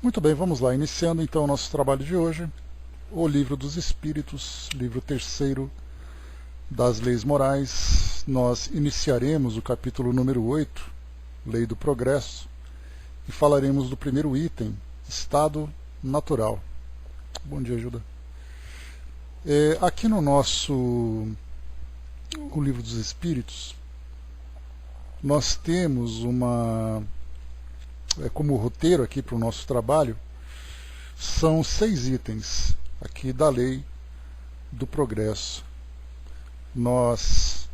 Muito bem, vamos lá. Iniciando então o nosso trabalho de hoje, o Livro dos Espíritos, livro terceiro das Leis Morais. Nós iniciaremos o capítulo número 8, Lei do Progresso, e falaremos do primeiro item, Estado Natural. Bom dia, Ajuda. Aqui no nosso o Livro dos Espíritos, nós temos como roteiro aqui para o nosso trabalho, são 6 itens aqui da Lei do Progresso. Nós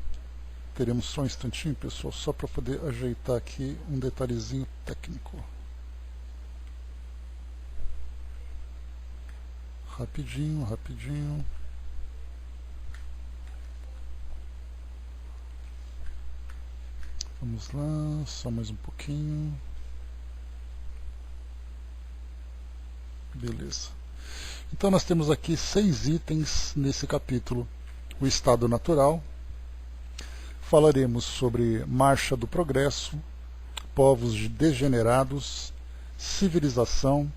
teremos só um instantinho, pessoal, só para poder ajeitar aqui um detalhezinho técnico. Rapidinho. Vamos lá, só mais um pouquinho. Beleza. Então nós temos aqui 6 itens nesse capítulo. O estado natural. Falaremos sobre marcha do progresso, povos degenerados, civilização,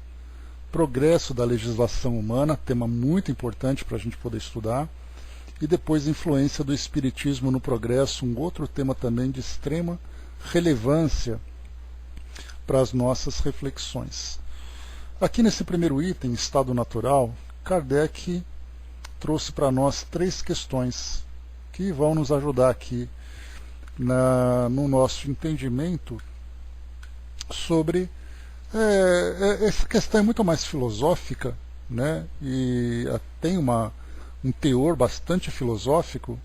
progresso da legislação humana, tema muito importante para a gente poder estudar, e depois influência do espiritismo no progresso, um outro tema também de extrema relevância para as nossas reflexões. Aqui nesse primeiro item, estado natural, Kardec trouxe para nós 3 questões que vão nos ajudar aqui no nosso entendimento sobre... essa questão é muito mais filosófica, né? E tem um teor bastante filosófico,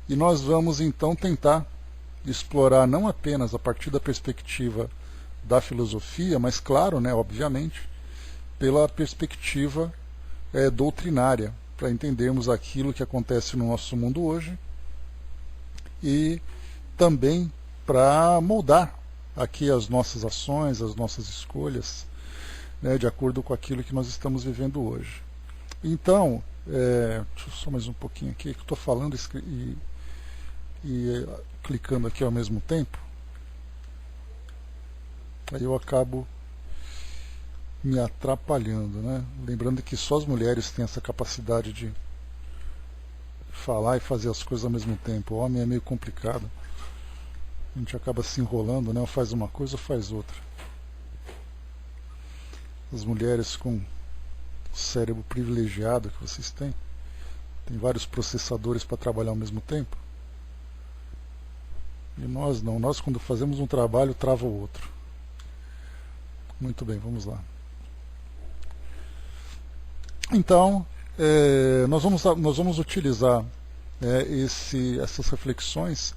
e nós vamos então tentar explorar não apenas a partir da perspectiva da filosofia, mas claro, né, obviamente, pela perspectiva doutrinária, para entendermos aquilo que acontece no nosso mundo hoje e também para moldar aqui as nossas ações, as nossas escolhas, né, de acordo com aquilo que nós estamos vivendo hoje. Então, deixa eu só mais um pouquinho aqui, que eu estou falando e clicando aqui ao mesmo tempo. Aí eu acabo me atrapalhando, né? Lembrando que só as mulheres têm essa capacidade de falar e fazer as coisas ao mesmo tempo. O homem é meio complicado. A gente acaba se enrolando, né? Ou faz uma coisa ou faz outra. As mulheres com o cérebro privilegiado que vocês têm, tem vários processadores para trabalhar ao mesmo tempo. E nós não. Nós, quando fazemos um trabalho, trava o outro. Muito bem, vamos lá. Então, nós vamos utilizar essas reflexões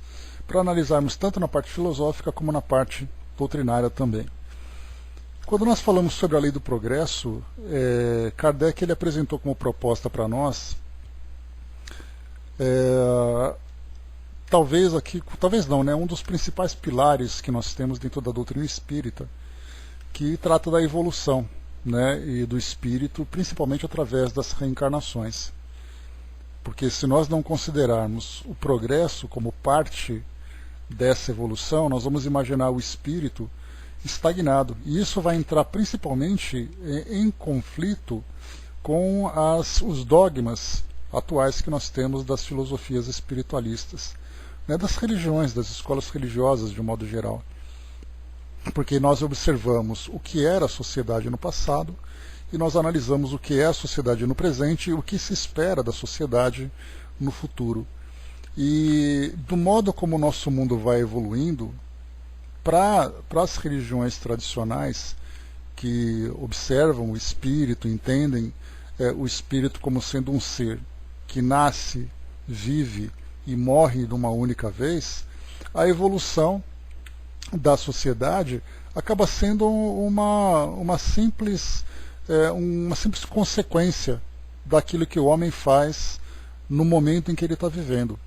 para analisarmos tanto na parte filosófica como na parte doutrinária também. Quando nós falamos sobre a lei do progresso, Kardec ele apresentou como proposta para nós, talvez não, né, um dos principais pilares que nós temos dentro da doutrina espírita, que trata da evolução, né, e do espírito, principalmente através das reencarnações. Porque se nós não considerarmos o progresso como parte dessa evolução, nós vamos imaginar o espírito estagnado. E isso vai entrar principalmente em conflito com os dogmas atuais que nós temos das filosofias espiritualistas, né, das religiões, das escolas religiosas de um modo geral. Porque nós observamos o que era a sociedade no passado e nós analisamos o que é a sociedade no presente e o que se espera da sociedade no futuro. E do modo como o nosso mundo vai evoluindo, para as religiões tradicionais que observam o espírito, entendem o espírito como sendo um ser que nasce, vive e morre de uma única vez, a evolução da sociedade acaba sendo uma simples consequência daquilo que o homem faz no momento em que ele está vivendo,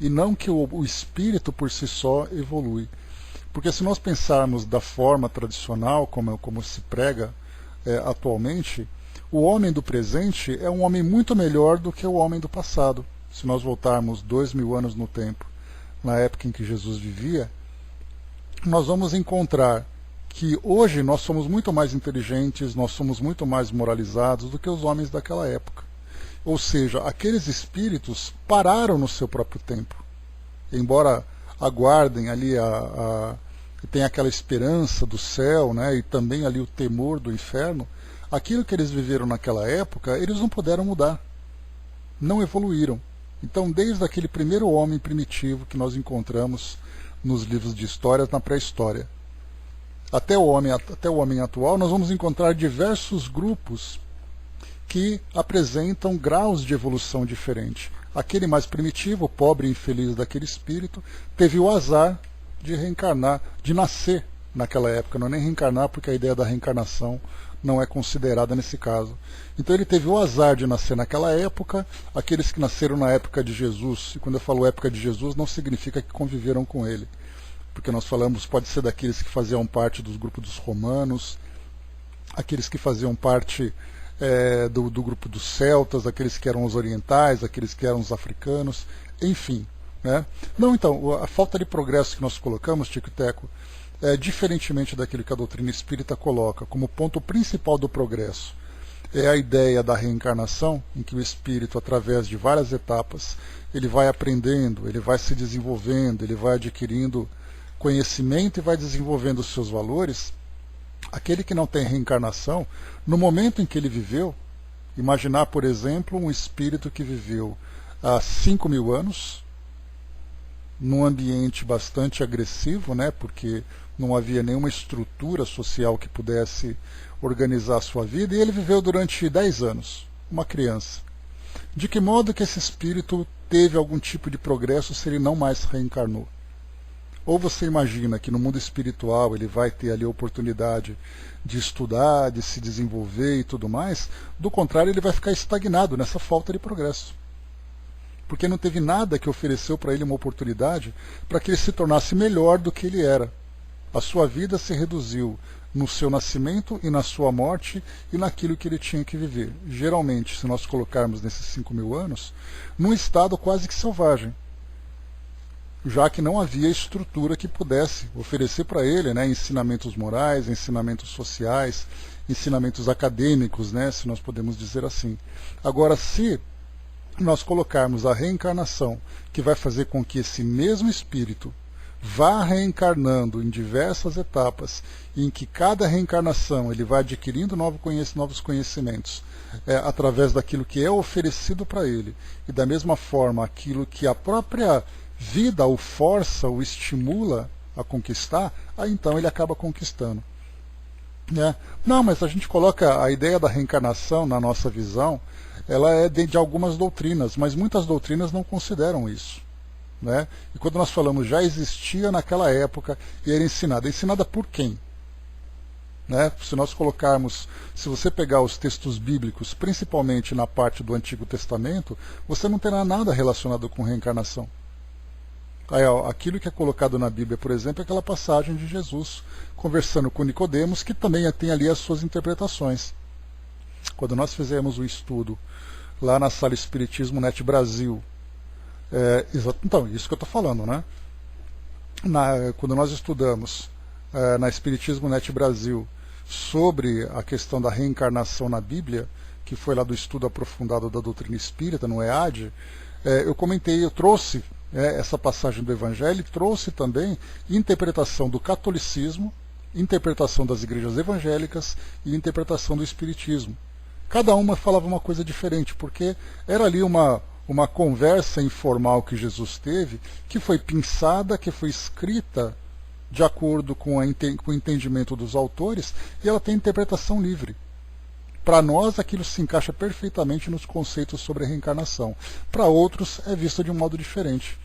e não que o espírito por si só evolui. Porque se nós pensarmos da forma tradicional, como se prega atualmente, o homem do presente é um homem muito melhor do que o homem do passado. Se nós voltarmos 2000 anos no tempo, na época em que Jesus vivia, nós vamos encontrar que hoje nós somos muito mais inteligentes, nós somos muito mais moralizados do que os homens daquela época. Ou seja, aqueles espíritos pararam no seu próprio tempo. Embora aguardem ali tem aquela esperança do céu, né, e também ali o temor do inferno, aquilo que eles viveram naquela época, eles não puderam mudar, não evoluíram. Então, desde aquele primeiro homem primitivo que nós encontramos nos livros de histórias na pré-história, até o homem atual, nós vamos encontrar diversos grupos que apresentam graus de evolução diferente. Aquele mais primitivo, o pobre e infeliz daquele espírito, teve o azar de reencarnar, de nascer naquela época, não é nem reencarnar, porque a ideia da reencarnação não é considerada nesse caso. Então ele teve o azar de nascer naquela época. Aqueles que nasceram na época de Jesus, e quando eu falo época de Jesus, não significa que conviveram com ele, porque nós falamos, pode ser daqueles que faziam parte dos grupos dos romanos, aqueles que faziam parte do grupo dos celtas, aqueles que eram os orientais, aqueles que eram os africanos, enfim. Né? Não, então, a falta de progresso que nós colocamos, Tico e Teco, diferentemente daquilo que a doutrina espírita coloca como ponto principal do progresso, é a ideia da reencarnação, em que o espírito, através de várias etapas, ele vai aprendendo, ele vai se desenvolvendo, ele vai adquirindo conhecimento e vai desenvolvendo os seus valores. Aquele que não tem reencarnação, no momento em que ele viveu, imaginar, por exemplo, um espírito que viveu há 5.000 anos, num ambiente bastante agressivo, né, porque não havia nenhuma estrutura social que pudesse organizar a sua vida, e ele viveu durante 10 anos, uma criança. De que modo que esse espírito teve algum tipo de progresso se ele não mais reencarnou? Ou você imagina que no mundo espiritual ele vai ter ali a oportunidade de estudar, de se desenvolver e tudo mais? Do contrário, ele vai ficar estagnado nessa falta de progresso. Porque não teve nada que ofereceu para ele uma oportunidade para que ele se tornasse melhor do que ele era. A sua vida se reduziu no seu nascimento e na sua morte e naquilo que ele tinha que viver. Geralmente, se nós colocarmos nesses 5.000 anos, num estado quase que selvagem, já que não havia estrutura que pudesse oferecer para ele, né, ensinamentos morais, ensinamentos sociais, ensinamentos acadêmicos, né, se nós podemos dizer assim. Agora, se nós colocarmos a reencarnação, que vai fazer com que esse mesmo espírito vá reencarnando em diversas etapas, em que cada reencarnação ele vai adquirindo novos conhecimentos, através daquilo que é oferecido para ele, e da mesma forma aquilo que a própria vida o força, o estimula a conquistar, aí então ele acaba conquistando. Não, mas a gente coloca a ideia da reencarnação na nossa visão, ela é de algumas doutrinas, mas muitas doutrinas não consideram isso. Né? E quando nós falamos já existia naquela época e era ensinada. Ensinada por quem? Né? Se nós colocarmos, se você pegar os textos bíblicos, principalmente na parte do Antigo Testamento, você não terá nada relacionado com reencarnação. Aquilo que é colocado na Bíblia, por exemplo, é aquela passagem de Jesus conversando com Nicodemos, que também tem ali as suas interpretações. Quando nós fizemos o estudo lá na Sala Espiritismo Net Brasil, então, isso que eu estou falando, né? Quando nós estudamos na Espiritismo Net Brasil sobre a questão da reencarnação na Bíblia, que foi lá do estudo aprofundado da doutrina espírita, no EAD, eu trouxe essa passagem do Evangelho, e trouxe também interpretação do catolicismo, interpretação das igrejas evangélicas e interpretação do Espiritismo. Cada uma falava uma coisa diferente, porque era ali uma conversa informal que Jesus teve, que foi pensada, que foi escrita de acordo com o entendimento dos autores, e ela tem interpretação livre. Para nós, aquilo se encaixa perfeitamente nos conceitos sobre a reencarnação. Para outros, é visto de um modo diferente.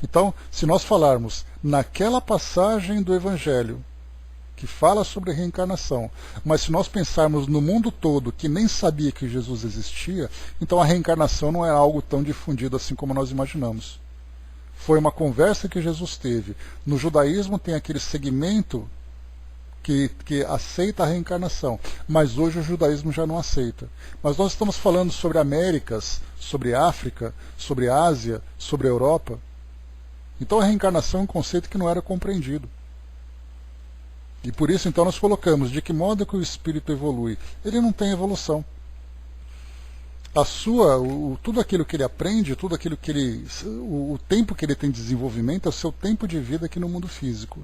Então, se nós falarmos naquela passagem do Evangelho, que fala sobre a reencarnação, mas se nós pensarmos no mundo todo que nem sabia que Jesus existia, então a reencarnação não é algo tão difundido assim como nós imaginamos. Foi uma conversa que Jesus teve. No judaísmo tem aquele segmento que aceita a reencarnação, mas hoje o judaísmo já não aceita. Mas nós estamos falando sobre Américas, sobre África, sobre Ásia, sobre Europa. Então a reencarnação é um conceito que não era compreendido. E por isso então nós colocamos de que modo que o espírito evolui. Ele não tem evolução. Tudo aquilo que ele aprende, tudo aquilo que o tempo que ele tem de desenvolvimento é o seu tempo de vida aqui no mundo físico.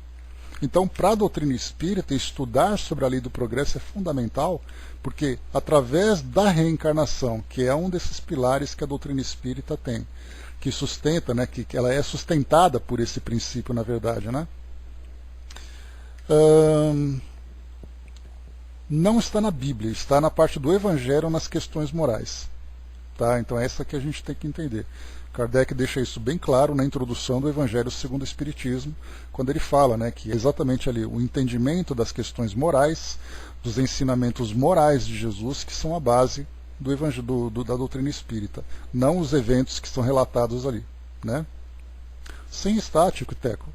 Então, para a doutrina espírita, estudar sobre a lei do progresso é fundamental, porque através da reencarnação, que é um desses pilares que a doutrina espírita tem, que sustenta, né, que ela é sustentada por esse princípio, na verdade, né? Não está na Bíblia, está na parte do Evangelho, nas questões morais. Tá? Então é essa que a gente tem que entender. Kardec deixa isso bem claro na introdução do Evangelho segundo o Espiritismo, quando ele fala, né, que é exatamente ali o entendimento das questões morais, dos ensinamentos morais de Jesus, que são a base do Evangelho, da doutrina espírita, não os eventos que são relatados ali. Né? Sem estático, Teco.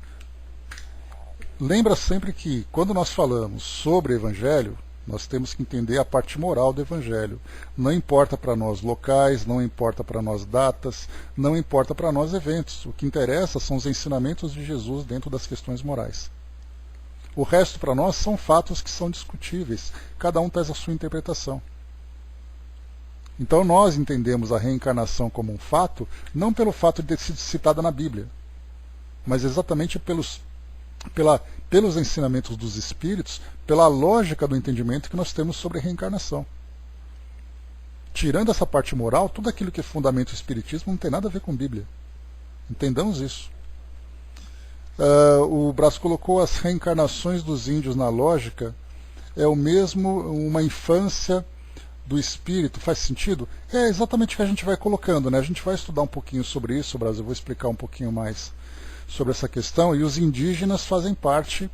Lembra sempre que, quando nós falamos sobre Evangelho, nós temos que entender a parte moral do Evangelho. Não importa para nós locais, não importa para nós datas, não importa para nós eventos. O que interessa são os ensinamentos de Jesus dentro das questões morais. O resto para nós são fatos que são discutíveis. Cada um traz a sua interpretação. Então nós entendemos a reencarnação como um fato, não pelo fato de ter sido citada na Bíblia, mas exatamente pelos ensinamentos dos espíritos, pela lógica do entendimento que nós temos sobre a reencarnação. Tirando essa parte moral, tudo aquilo que fundamenta o espiritismo não tem nada a ver com Bíblia. Entendamos isso. O Brás colocou as reencarnações dos índios na lógica, é o mesmo uma infância do espírito. Faz sentido? É exatamente o que a gente vai colocando, né? A gente vai estudar um pouquinho sobre isso, Brás, eu vou explicar um pouquinho mais sobre essa questão, e os indígenas fazem parte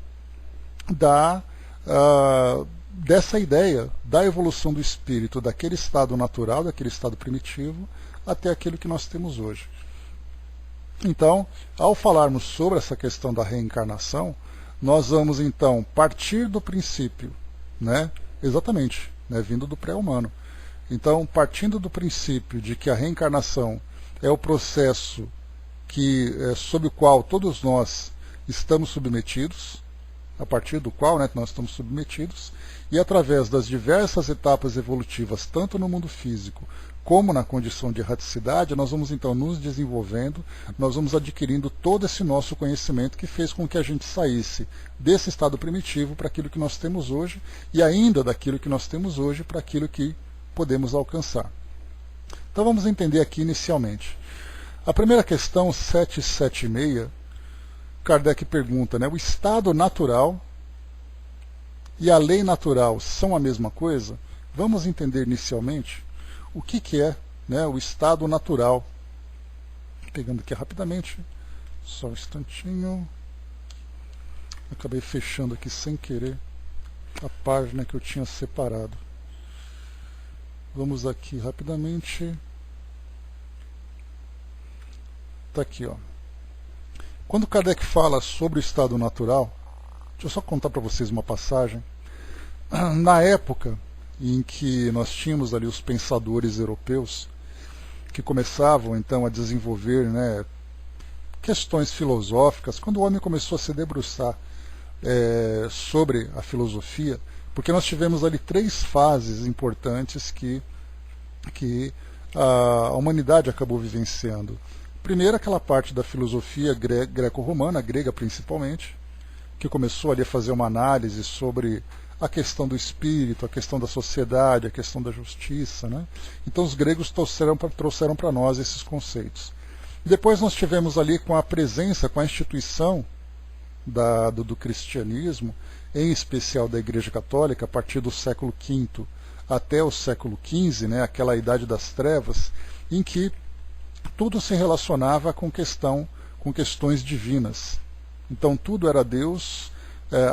dessa ideia da evolução do espírito, daquele estado natural, daquele estado primitivo, até aquilo que nós temos hoje. Então, ao falarmos sobre essa questão da reencarnação, nós vamos então partir do princípio, né? Exatamente, né? Vindo do pré-humano. Então, partindo do princípio de que a reencarnação é o processo sob o qual todos nós estamos submetidos, a partir do qual, né, nós estamos submetidos, e através das diversas etapas evolutivas, tanto no mundo físico como na condição de erraticidade, nós vamos então nos desenvolvendo, nós vamos adquirindo todo esse nosso conhecimento que fez com que a gente saísse desse estado primitivo para aquilo que nós temos hoje, e ainda daquilo que nós temos hoje para aquilo que podemos alcançar. Então vamos entender aqui inicialmente. A primeira questão, 776, Kardec pergunta, né, o estado natural e a lei natural são a mesma coisa? Vamos entender inicialmente o que é, né, o estado natural. Pegando aqui rapidamente, só um instantinho. Acabei fechando aqui sem querer a página que eu tinha separado. Vamos aqui rapidamente. Está aqui, ó. Quando Kardec fala sobre o estado natural, deixa eu só contar para vocês uma passagem. Na época em que nós tínhamos ali os pensadores europeus, que começavam então a desenvolver, né, questões filosóficas, quando o homem começou a se debruçar sobre a filosofia, porque nós tivemos ali 3 fases importantes que a humanidade acabou vivenciando. Primeiro, aquela parte da filosofia greco-romana, grega principalmente, que começou ali a fazer uma análise sobre a questão do espírito, a questão da sociedade, a questão da justiça, né? Então os gregos trouxeram para nós esses conceitos. Depois nós tivemos ali com a presença, com a instituição do cristianismo, em especial da Igreja Católica, a partir do século V até o século XV, né, aquela Idade das Trevas, em que tudo se relacionava com questões divinas. Então tudo era Deus,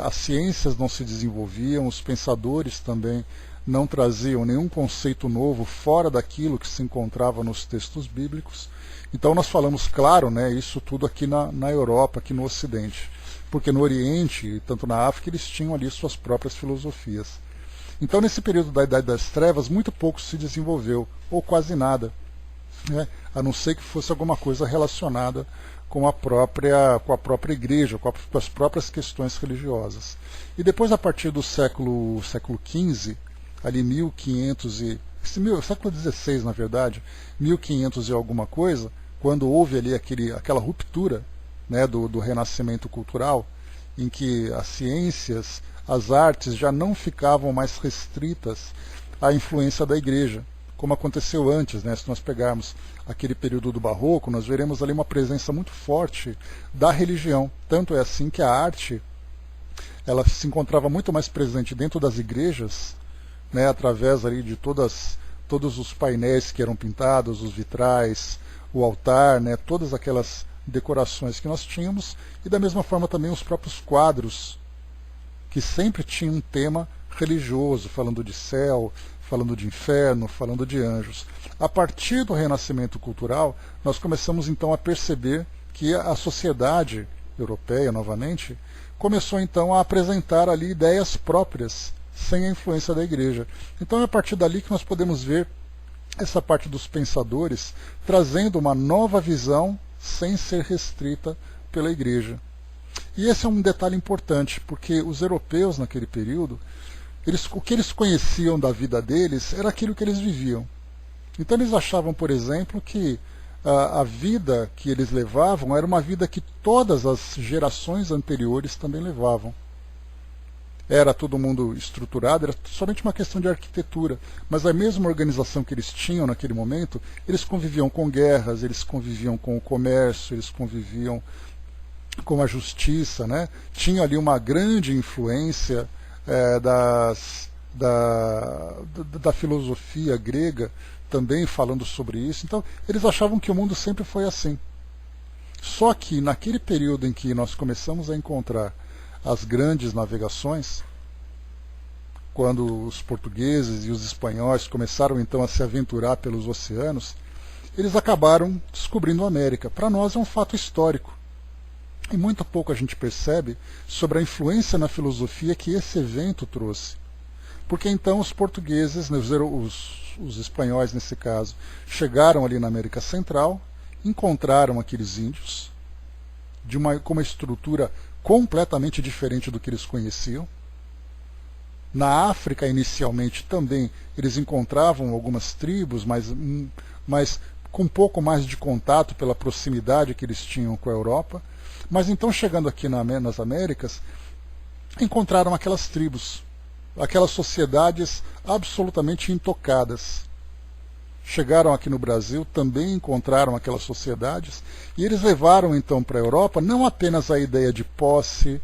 as ciências não se desenvolviam, os pensadores também não traziam nenhum conceito novo fora daquilo que se encontrava nos textos bíblicos. Então nós falamos, claro, né, isso tudo aqui na Europa, aqui no Ocidente, porque no Oriente, tanto na África, eles tinham ali suas próprias filosofias. Então nesse período da Idade das Trevas, muito pouco se desenvolveu, ou quase nada. né, a não ser que fosse alguma coisa relacionada com a própria igreja, com as próprias questões religiosas. E depois, a partir do século XV, ali 1500 século XVI, na verdade, 1500 e alguma coisa, quando houve ali aquela ruptura, né, do renascimento cultural, em que as ciências, as artes já não ficavam mais restritas à influência da igreja, como aconteceu antes, né? Se nós pegarmos aquele período do Barroco, nós veremos ali uma presença muito forte da religião. Tanto é assim que a arte ela se encontrava muito mais presente dentro das igrejas, né? Através ali de todos os painéis que eram pintados, os vitrais, o altar, né? Todas aquelas decorações que nós tínhamos, e da mesma forma também os próprios quadros, que sempre tinham um tema religioso, falando de céu, falando de inferno, falando de anjos. A partir do renascimento cultural, nós começamos então a perceber que a sociedade europeia, novamente, começou então a apresentar ali ideias próprias, sem a influência da igreja. Então é a partir dali que nós podemos ver essa parte dos pensadores trazendo uma nova visão sem ser restrita pela igreja. E esse é um detalhe importante, porque os europeus naquele período, o que eles conheciam da vida deles era aquilo que eles viviam. Então eles achavam, por exemplo, que a vida que eles levavam era uma vida que todas as gerações anteriores também levavam. Era todo mundo estruturado, era somente uma questão de arquitetura, mas a mesma organização que eles tinham naquele momento, eles conviviam com guerras, eles conviviam com o comércio, eles conviviam com a justiça, né? Tinha ali uma grande influência da filosofia grega também falando sobre isso. Então eles achavam que o mundo sempre foi assim. Só que naquele período em que nós começamos a encontrar as grandes navegações, quando os portugueses e os espanhóis começaram então a se aventurar pelos oceanos, eles acabaram descobrindo a América. Para nós é um fato histórico. E muito pouco a gente percebe sobre a influência na filosofia que esse evento trouxe. Porque então os portugueses, os espanhóis nesse caso, chegaram ali na América Central, encontraram aqueles índios, com uma estrutura completamente diferente do que eles conheciam. Na África, inicialmente, também eles encontravam algumas tribos, mas com um pouco mais de contato pela proximidade que eles tinham com a Europa. Mas então, chegando aqui nas Américas, encontraram aquelas tribos, aquelas sociedades absolutamente intocadas. Chegaram aqui no Brasil, também encontraram aquelas sociedades, e eles levaram então para a Europa não apenas a ideia de posse,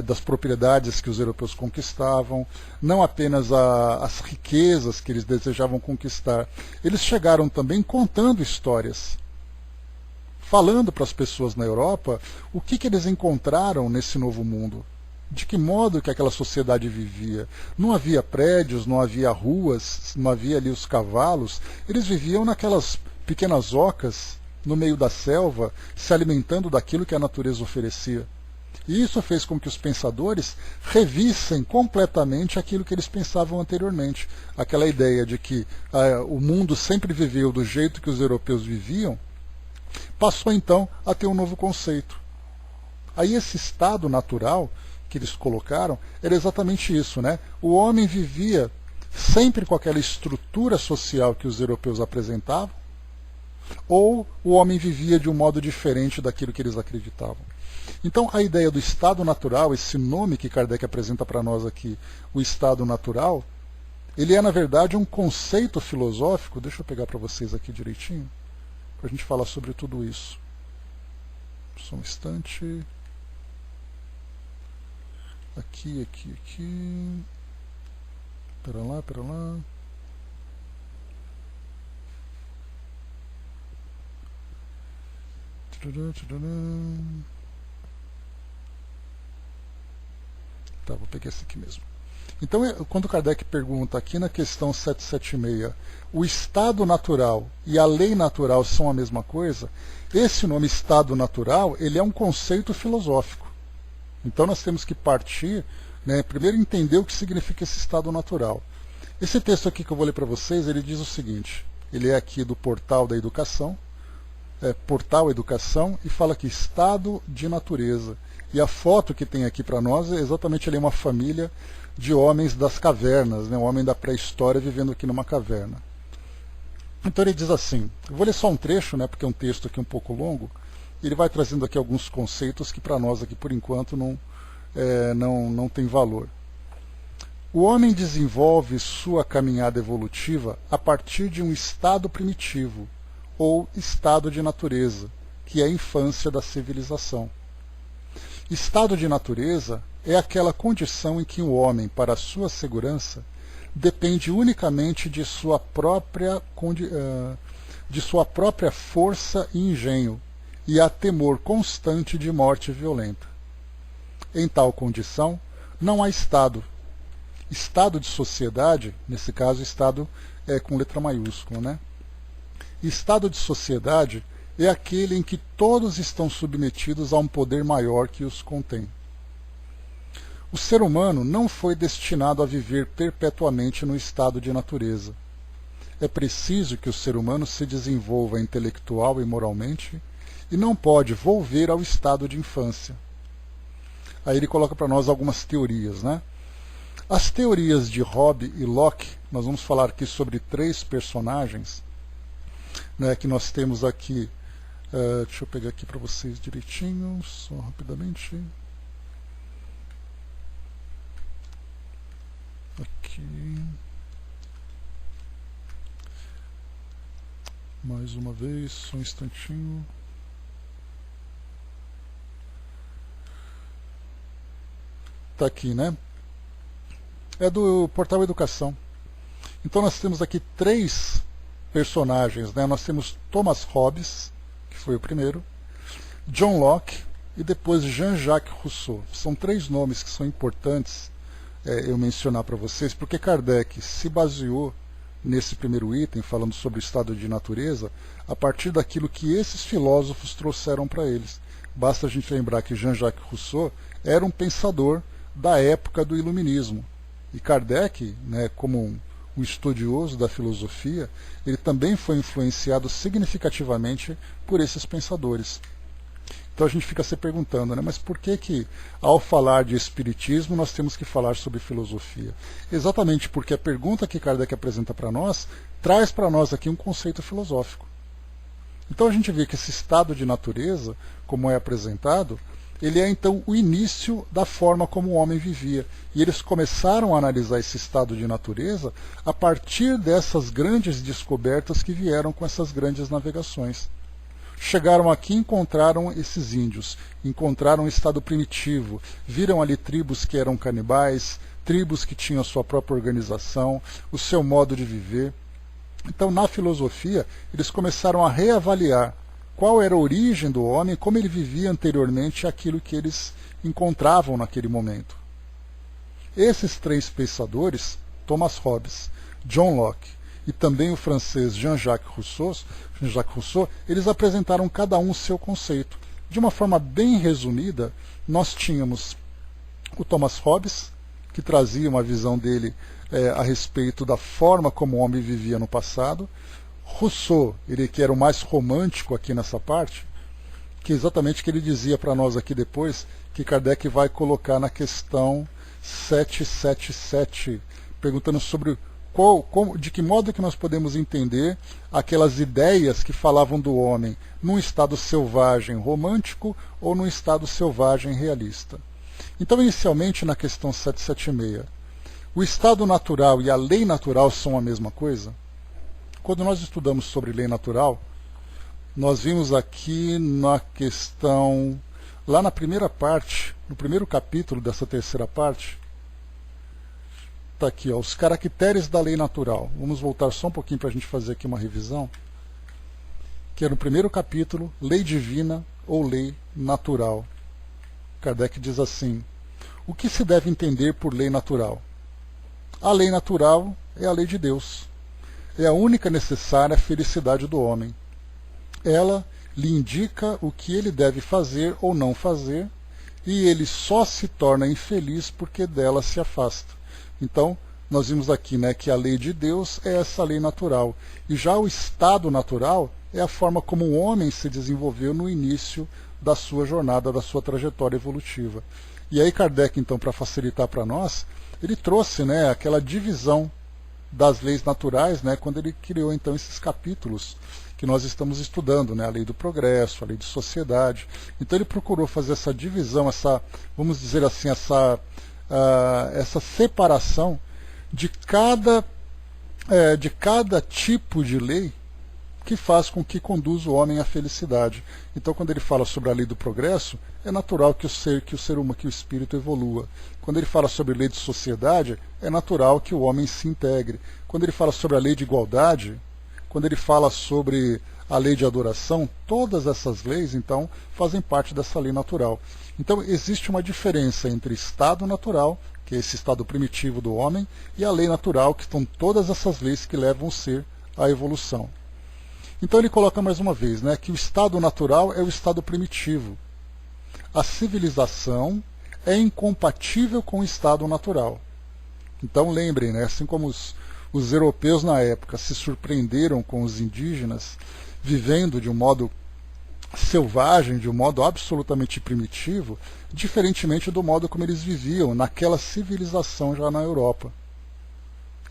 das propriedades que os europeus conquistavam, não apenas as riquezas que eles desejavam conquistar. Eles chegaram também contando histórias, falando para as pessoas na Europa o que eles encontraram nesse novo mundo, de que modo que aquela sociedade vivia. Não havia prédios, não havia ruas, não havia ali os cavalos, eles viviam naquelas pequenas ocas, no meio da selva, se alimentando daquilo que a natureza oferecia. E isso fez com que os pensadores revissem completamente aquilo que eles pensavam anteriormente. Aquela ideia de que o mundo sempre viveu do jeito que os europeus viviam, passou então a ter um novo conceito. Aí esse estado natural que eles colocaram era exatamente isso, né? O homem vivia sempre com aquela estrutura social que os europeus apresentavam, ou o homem vivia de um modo diferente daquilo que eles acreditavam. Então a ideia do estado natural, esse nome que Kardec apresenta para nós aqui, o estado natural, ele é na verdade um conceito filosófico. Deixa eu pegar para vocês aqui direitinho, para a gente falar sobre tudo isso. Só um instante. Aqui. Pera lá. Tá, vou pegar esse aqui mesmo. Então, quando Kardec pergunta aqui na questão 776, o estado natural e a lei natural são a mesma coisa, esse nome estado natural, ele é um conceito filosófico. Então nós temos que partir, né, primeiro entender o que significa esse estado natural. Esse texto aqui que eu vou ler para vocês, ele diz o seguinte, ele é aqui do Portal da Educação, Portal Educação, e fala aqui, estado de natureza. E a foto que tem aqui para nós é exatamente ali uma família de homens das cavernas, né? Um homem da pré-história vivendo aqui numa caverna. Então ele diz assim, eu vou ler só um trecho, né, porque é um texto aqui um pouco longo, ele vai trazendo aqui alguns conceitos que para nós aqui por enquanto não tem valor. O homem desenvolve sua caminhada evolutiva a partir de um estado primitivo, ou estado de natureza, que é a infância da civilização. Estado de natureza é aquela condição em que o homem, para a sua segurança, depende unicamente de sua própria força e engenho, e há temor constante de morte violenta. Em tal condição, não há estado. Estado de sociedade, nesse caso, estado com letra maiúscula, né? Estado de sociedade é aquele em que todos estão submetidos a um poder maior que os contém. O ser humano não foi destinado a viver perpetuamente no estado de natureza. É preciso que o ser humano se desenvolva intelectual e moralmente e não pode volver ao estado de infância. Aí ele coloca para nós algumas teorias, né? As teorias de Hobbes e Locke, nós vamos falar aqui sobre 3 personagens, né, que nós temos aqui. Deixa eu pegar aqui para vocês direitinho, só rapidamente. Aqui. Mais uma vez, só um instantinho. Está aqui, né? É do Portal Educação. Então nós temos aqui 3 personagens, né? Nós temos Thomas Hobbes, que foi o primeiro, John Locke e depois Jean-Jacques Rousseau. São 3 nomes que são importantes eu mencionar para vocês, porque Kardec se baseou nesse primeiro item, falando sobre o estado de natureza, a partir daquilo que esses filósofos trouxeram para eles. Basta a gente lembrar que Jean-Jacques Rousseau era um pensador da época do Iluminismo. E Kardec, né, como um estudioso da filosofia, ele também foi influenciado significativamente por esses pensadores. Então a gente fica se perguntando, né, mas por que ao falar de espiritismo nós temos que falar sobre filosofia? Exatamente porque a pergunta que Kardec apresenta para nós traz para nós aqui um conceito filosófico. Então a gente vê que esse estado de natureza, como é apresentado, ele é então o início da forma como o homem vivia. E eles começaram a analisar esse estado de natureza a partir dessas grandes descobertas que vieram com essas grandes navegações. Chegaram aqui e encontraram esses índios, encontraram um estado primitivo, viram ali tribos que eram canibais, tribos que tinham a sua própria organização, o seu modo de viver. Então, na filosofia, eles começaram a reavaliar qual era a origem do homem, como ele vivia anteriormente àquilo que eles encontravam naquele momento. Esses 3 pensadores, Thomas Hobbes, John Locke e também o francês Jean-Jacques Rousseau, eles apresentaram cada um o seu conceito. De uma forma bem resumida, nós tínhamos o Thomas Hobbes, que trazia uma visão dele a respeito da forma como o homem vivia no passado. Rousseau, ele que era o mais romântico aqui nessa parte, que exatamente o que ele dizia para nós aqui depois, que Kardec vai colocar na questão 777, perguntando sobre de que modo que nós podemos entender aquelas ideias que falavam do homem num estado selvagem romântico ou num estado selvagem realista. Então, inicialmente, na questão 776, o estado natural e a lei natural são a mesma coisa? Quando nós estudamos sobre lei natural, nós vimos aqui na questão, lá na primeira parte, no primeiro capítulo dessa terceira parte, está aqui, ó, os caracteres da lei natural. Vamos voltar só um pouquinho para a gente fazer aqui uma revisão, que é no primeiro capítulo, lei divina ou lei natural. Kardec diz assim, o que se deve entender por lei natural? A lei natural é a lei de Deus. É a única necessária felicidade do homem. Ela lhe indica o que ele deve fazer ou não fazer, e ele só se torna infeliz porque dela se afasta. Então, nós vimos aqui, né, que a lei de Deus é essa lei natural. E já o estado natural é a forma como o homem se desenvolveu no início da sua jornada, da sua trajetória evolutiva. E aí Kardec, então, para facilitar para nós, ele trouxe, né, aquela divisão das leis naturais, né, quando ele criou então esses capítulos que nós estamos estudando, né, a lei do progresso, a lei de sociedade. Então ele procurou fazer essa divisão, essa, vamos dizer assim, essa separação de cada tipo de lei que faz com que conduza o homem à felicidade. Então, quando ele fala sobre a lei do progresso, é natural que o espírito evolua. Quando ele fala sobre a lei de sociedade, é natural que o homem se integre. Quando ele fala sobre a lei de igualdade, quando ele fala sobre a lei de adoração, todas essas leis, então, fazem parte dessa lei natural. Então, existe uma diferença entre estado natural, que é esse estado primitivo do homem, e a lei natural, que são todas essas leis que levam o ser à evolução. Então ele coloca mais uma vez, né, que o estado natural é o estado primitivo. A civilização é incompatível com o estado natural. Então lembrem, né, assim como os europeus na época se surpreenderam com os indígenas vivendo de um modo selvagem, de um modo absolutamente primitivo, diferentemente do modo como eles viviam naquela civilização já na Europa.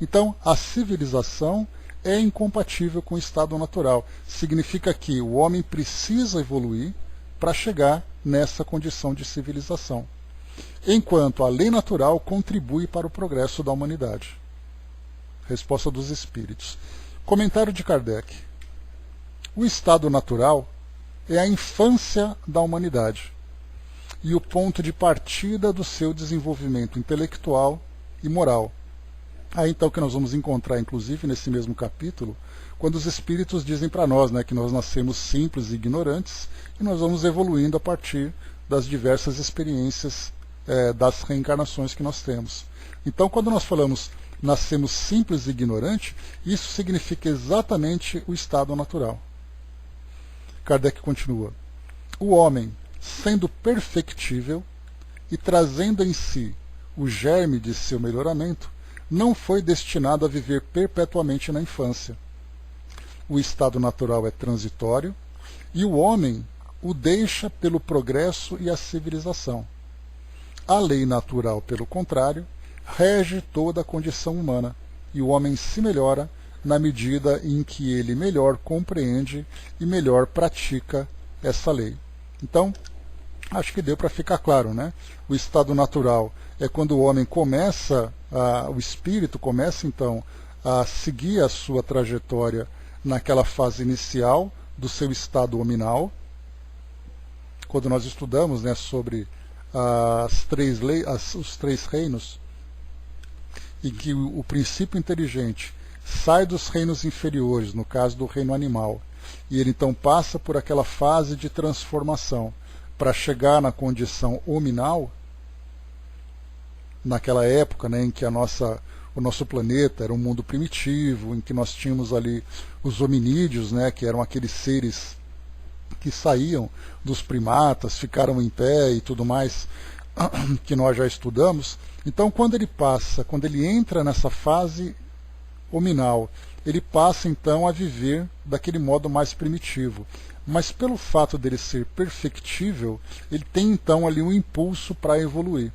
Então a civilização é incompatível com o estado natural. Significa que o homem precisa evoluir para chegar nessa condição de civilização, enquanto a lei natural contribui para o progresso da humanidade. Resposta dos espíritos. Comentário de Kardec. O estado natural é a infância da humanidade e o ponto de partida do seu desenvolvimento intelectual e moral. Aí então que nós vamos encontrar, inclusive, nesse mesmo capítulo, quando os espíritos dizem para nós, né, que nós nascemos simples e ignorantes e nós vamos evoluindo a partir das diversas experiências das reencarnações que nós temos. Então, quando nós falamos nascemos simples e ignorantes, isso significa exatamente o estado natural. Kardec continua. O homem, sendo perfectível e trazendo em si o germe de seu melhoramento, não foi destinado a viver perpetuamente na infância. O estado natural é transitório e o homem o deixa pelo progresso e a civilização. A lei natural, pelo contrário, rege toda a condição humana e o homem se melhora na medida em que ele melhor compreende e melhor pratica essa lei. Então, acho que deu para ficar claro, né? O estado natural é quando o homem começa, o espírito começa então a seguir a sua trajetória naquela fase inicial do seu estado hominal. Quando nós estudamos, né, sobre os três reinos, em que o princípio inteligente sai dos reinos inferiores, no caso do reino animal, e ele então passa por aquela fase de transformação para chegar na condição hominal, naquela época, né, em que o nosso planeta era um mundo primitivo, em que nós tínhamos ali os hominídeos, né, que eram aqueles seres que saíam dos primatas, ficaram em pé e tudo mais, que nós já estudamos. Então, quando ele entra nessa fase hominal, ele passa então a viver daquele modo mais primitivo. Mas pelo fato dele ser perfectível, ele tem então ali um impulso para evoluir.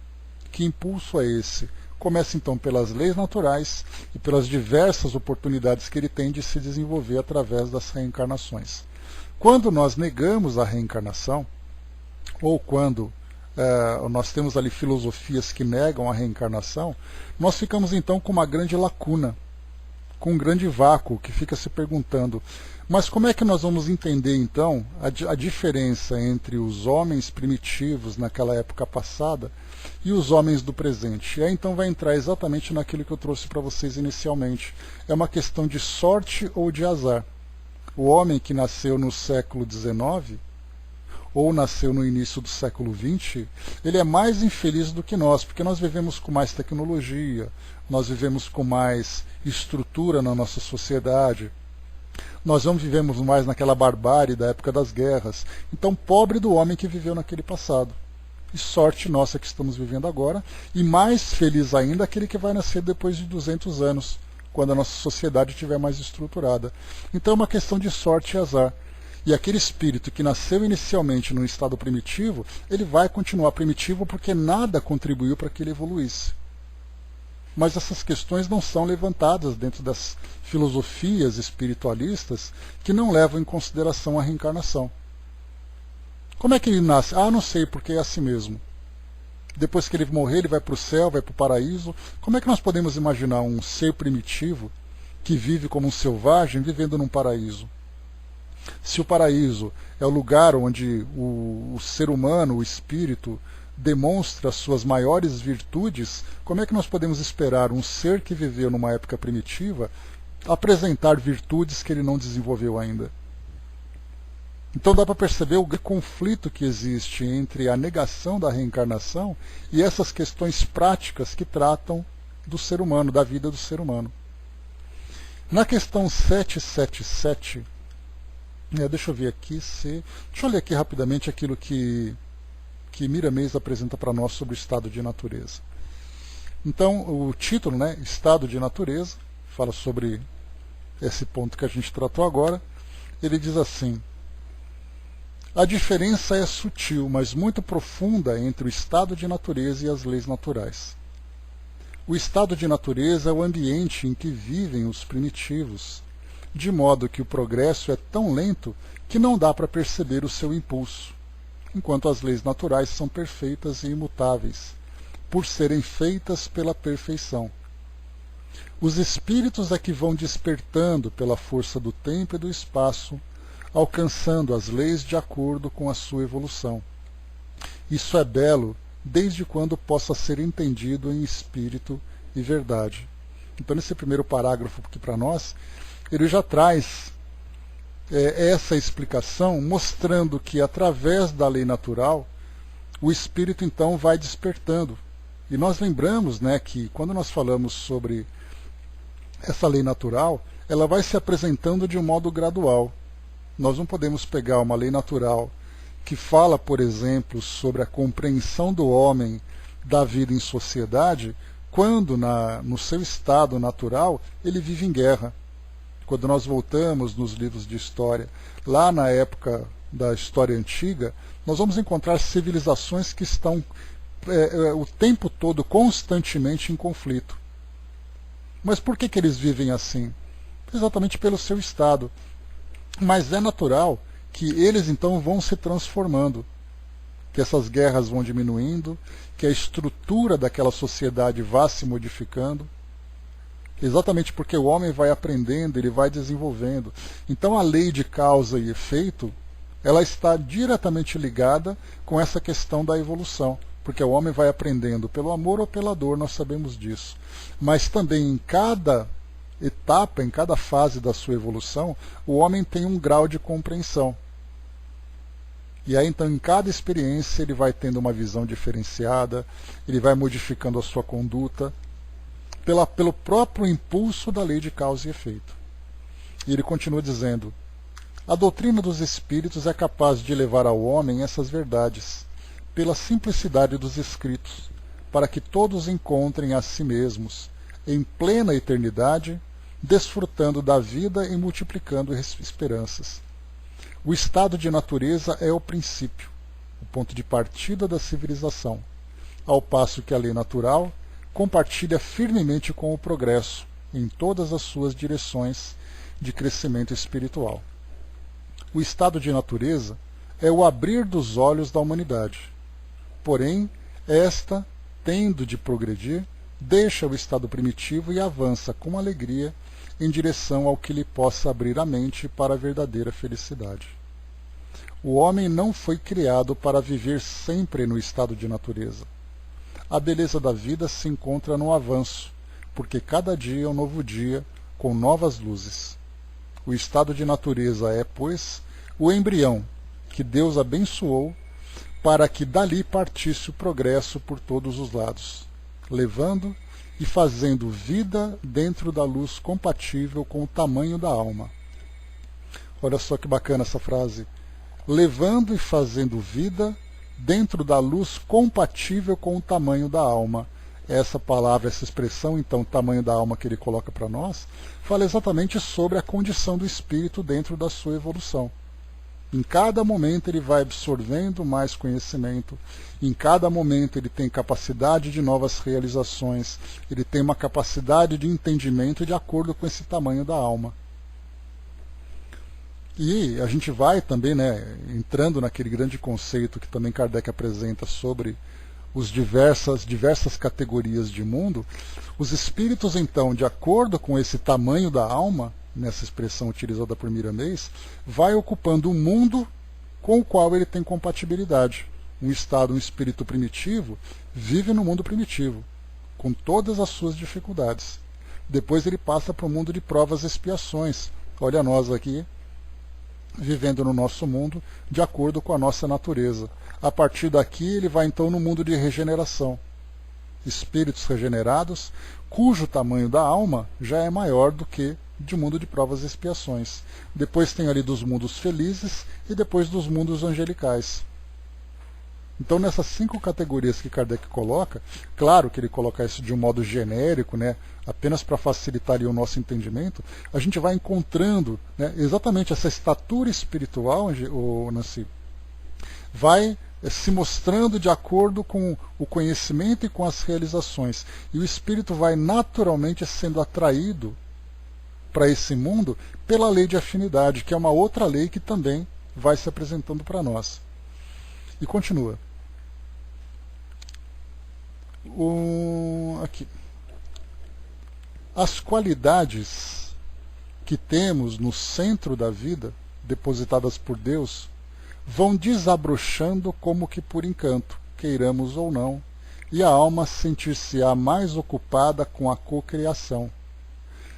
Que impulso é esse? Começa então pelas leis naturais e pelas diversas oportunidades que ele tem de se desenvolver através das reencarnações. Quando nós negamos a reencarnação, ou quando nós temos ali filosofias que negam a reencarnação, nós ficamos então com uma grande lacuna, com um grande vácuo que fica se perguntando, mas como é que nós vamos entender então a diferença entre os homens primitivos naquela época passada e os homens do presente? E aí então vai entrar exatamente naquilo que eu trouxe para vocês inicialmente. É uma questão de sorte ou de azar. O homem que nasceu no século XIX ou nasceu no início do século XX, ele é mais infeliz do que nós, porque nós vivemos com mais tecnologia, nós vivemos com mais estrutura na nossa sociedade, nós não vivemos mais naquela barbárie da época das guerras. Então, pobre do homem que viveu naquele passado. E sorte nossa que estamos vivendo agora, e mais feliz ainda aquele que vai nascer depois de 200 anos, quando a nossa sociedade estiver mais estruturada. Então é uma questão de sorte e azar. E aquele espírito que nasceu inicialmente num estado primitivo, ele vai continuar primitivo porque nada contribuiu para que ele evoluísse. Mas essas questões não são levantadas dentro das filosofias espiritualistas que não levam em consideração a reencarnação. Como é que ele nasce? Ah, não sei, porque é assim mesmo. Depois que ele morrer, ele vai para o céu, vai para o paraíso. Como é que nós podemos imaginar um ser primitivo que vive como um selvagem vivendo num paraíso? Se o paraíso é o lugar onde o ser humano, o espírito, demonstra suas maiores virtudes, como é que nós podemos esperar um ser que viveu numa época primitiva apresentar virtudes que ele não desenvolveu ainda? Então dá para perceber o conflito que existe entre a negação da reencarnação e essas questões práticas que tratam do ser humano, da vida do ser humano. Na questão 777, deixa eu ver aqui deixa eu ler aqui rapidamente aquilo que Miramês apresenta para nós sobre o estado de natureza. Então, o título, Estado de Natureza, fala sobre esse ponto que a gente tratou agora. Ele diz assim: a diferença é sutil, mas muito profunda entre o estado de natureza e as leis naturais. O estado de natureza é o ambiente em que vivem os primitivos, de modo que o progresso é tão lento que não dá para perceber o seu impulso, enquanto as leis naturais são perfeitas e imutáveis, por serem feitas pela perfeição. Os espíritos é que vão despertando pela força do tempo e do espaço, alcançando as leis de acordo com a sua evolução. Isso é belo desde quando possa ser entendido em espírito e verdade. Então, nesse primeiro parágrafo aqui para nós, ele já traz essa explicação, mostrando que através da lei natural, o espírito então vai despertando. E nós lembramos que quando nós falamos sobre essa lei natural, ela vai se apresentando de um modo gradual. Nós não podemos pegar uma lei natural que fala, por exemplo, sobre a compreensão do homem da vida em sociedade, quando no seu estado natural ele vive em guerra. Quando nós voltamos nos livros de história, lá na época da história antiga, nós vamos encontrar civilizações que estão o tempo todo, constantemente em conflito. Mas por que eles vivem assim? Exatamente pelo seu estado. Mas é natural que eles então vão se transformando, que essas guerras vão diminuindo, que a estrutura daquela sociedade vá se modificando, exatamente porque o homem vai aprendendo, ele vai desenvolvendo. Então a lei de causa e efeito, ela está diretamente ligada com essa questão da evolução, porque o homem vai aprendendo pelo amor ou pela dor, nós sabemos disso. Mas também em cada etapa, em cada fase da sua evolução, o homem tem um grau de compreensão. E aí então em cada experiência ele vai tendo uma visão diferenciada, ele vai modificando a sua conduta, pelo próprio impulso da lei de causa e efeito. E ele continua dizendo: a doutrina dos espíritos é capaz de levar ao homem essas verdades, pela simplicidade dos escritos, para que todos encontrem a si mesmos, em plena eternidade, desfrutando da vida e multiplicando esperanças. O estado de natureza é o princípio, o ponto de partida da civilização, ao passo que a lei natural compartilha firmemente com o progresso em todas as suas direções de crescimento espiritual. O estado de natureza é o abrir dos olhos da humanidade. Porém, esta, tendo de progredir, deixa o estado primitivo e avança com alegria em direção ao que lhe possa abrir a mente para a verdadeira felicidade. O homem não foi criado para viver sempre no estado de natureza. A beleza da vida se encontra no avanço, porque cada dia é um novo dia com novas luzes. O estado de natureza é, pois, o embrião que Deus abençoou para que dali partisse o progresso por todos os lados, levando e fazendo vida dentro da luz compatível com o tamanho da alma. Olha só que bacana essa frase. Levando e fazendo vida dentro da luz compatível com o tamanho da alma. Essa palavra, essa expressão, então, tamanho da alma que ele coloca para nós, fala exatamente sobre a condição do espírito dentro da sua evolução. Em cada momento ele vai absorvendo mais conhecimento, em cada momento ele tem capacidade de novas realizações, ele tem uma capacidade de entendimento de acordo com esse tamanho da alma. E a gente vai também, entrando naquele grande conceito que também Kardec apresenta sobre as diversas categorias de mundo. Os espíritos, então, de acordo com esse tamanho da alma, nessa expressão utilizada por Miramês, vai ocupando um mundo com o qual ele tem compatibilidade. Um espírito primitivo, vive no mundo primitivo, com todas as suas dificuldades. Depois ele passa para o mundo de provas e expiações. Olha nós aqui, vivendo no nosso mundo, de acordo com a nossa natureza. A partir daqui ele vai então no mundo de regeneração. Espíritos regenerados, cujo tamanho da alma já é maior do que de mundo de provas e expiações. Depois tem ali dos mundos felizes e depois dos mundos angelicais. Então, nessas 5 categorias que Kardec coloca, claro que ele coloca isso de um modo genérico, apenas para facilitar ali o nosso entendimento, a gente vai encontrando exatamente essa estatura espiritual, Nancy, vai se mostrando de acordo com o conhecimento e com as realizações. E o espírito vai naturalmente sendo atraído para esse mundo pela lei de afinidade, que é uma outra lei que também vai se apresentando para nós. E continua. Aqui. As qualidades que temos no centro da vida, depositadas por Deus, vão desabrochando como que por encanto, queiramos ou não, e a alma sentir-se-á mais ocupada com a cocriação,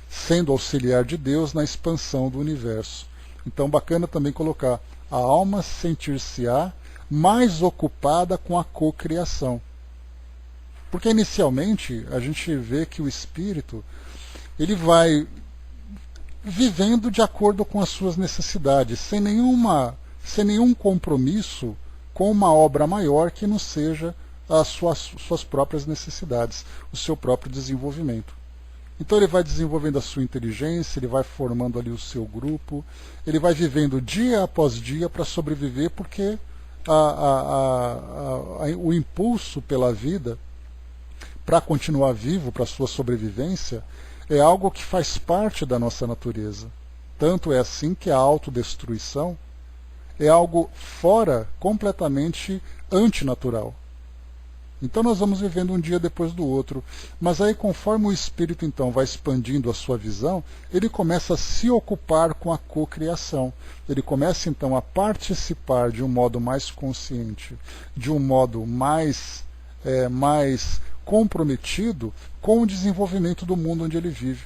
sendo auxiliar de Deus na expansão do universo. Então, bacana também colocar a alma sentir-se-á mais ocupada com a cocriação. Porque inicialmente a gente vê que o espírito ele vai vivendo de acordo com as suas necessidades, sem nenhum compromisso com uma obra maior que não seja as suas próprias necessidades, o seu próprio desenvolvimento. Então ele vai desenvolvendo a sua inteligência, ele vai formando ali o seu grupo, ele vai vivendo dia após dia para sobreviver, porque o impulso pela vida, para continuar vivo, para a sua sobrevivência, é algo que faz parte da nossa natureza. Tanto é assim que a autodestruição é algo completamente antinatural. Então nós vamos vivendo um dia depois do outro. Mas aí, conforme o espírito então vai expandindo a sua visão, ele começa a se ocupar com a cocriação. Ele começa então a participar de um modo mais consciente, de um modo mais comprometido com o desenvolvimento do mundo onde ele vive.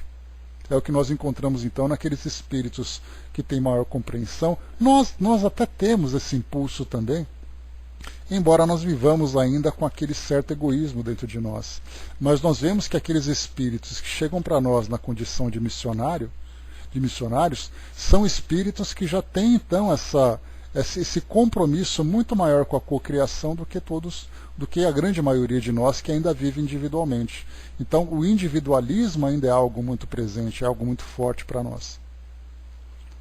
É o que nós encontramos então naqueles espíritos que têm maior compreensão. Nós até temos esse impulso também, embora nós vivamos ainda com aquele certo egoísmo dentro de nós. Mas nós vemos que aqueles espíritos que chegam para nós na condição de missionários, são espíritos que já têm então esse compromisso muito maior com a cocriação do que a grande maioria de nós que ainda vive individualmente. Então o individualismo ainda é algo muito presente, é algo muito forte para nós.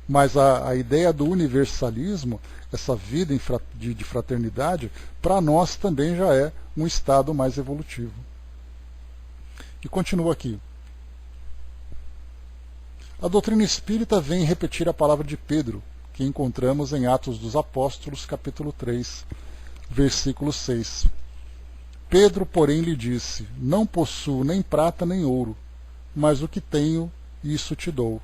Mas a ideia do universalismo, essa vida de fraternidade, para nós também já é um estado mais evolutivo. E continua aqui. A doutrina espírita vem repetir a palavra de Pedro, que encontramos em Atos dos Apóstolos, capítulo 3, versículo 6. Pedro, porém, lhe disse: não possuo nem prata nem ouro, mas o que tenho, isso te dou.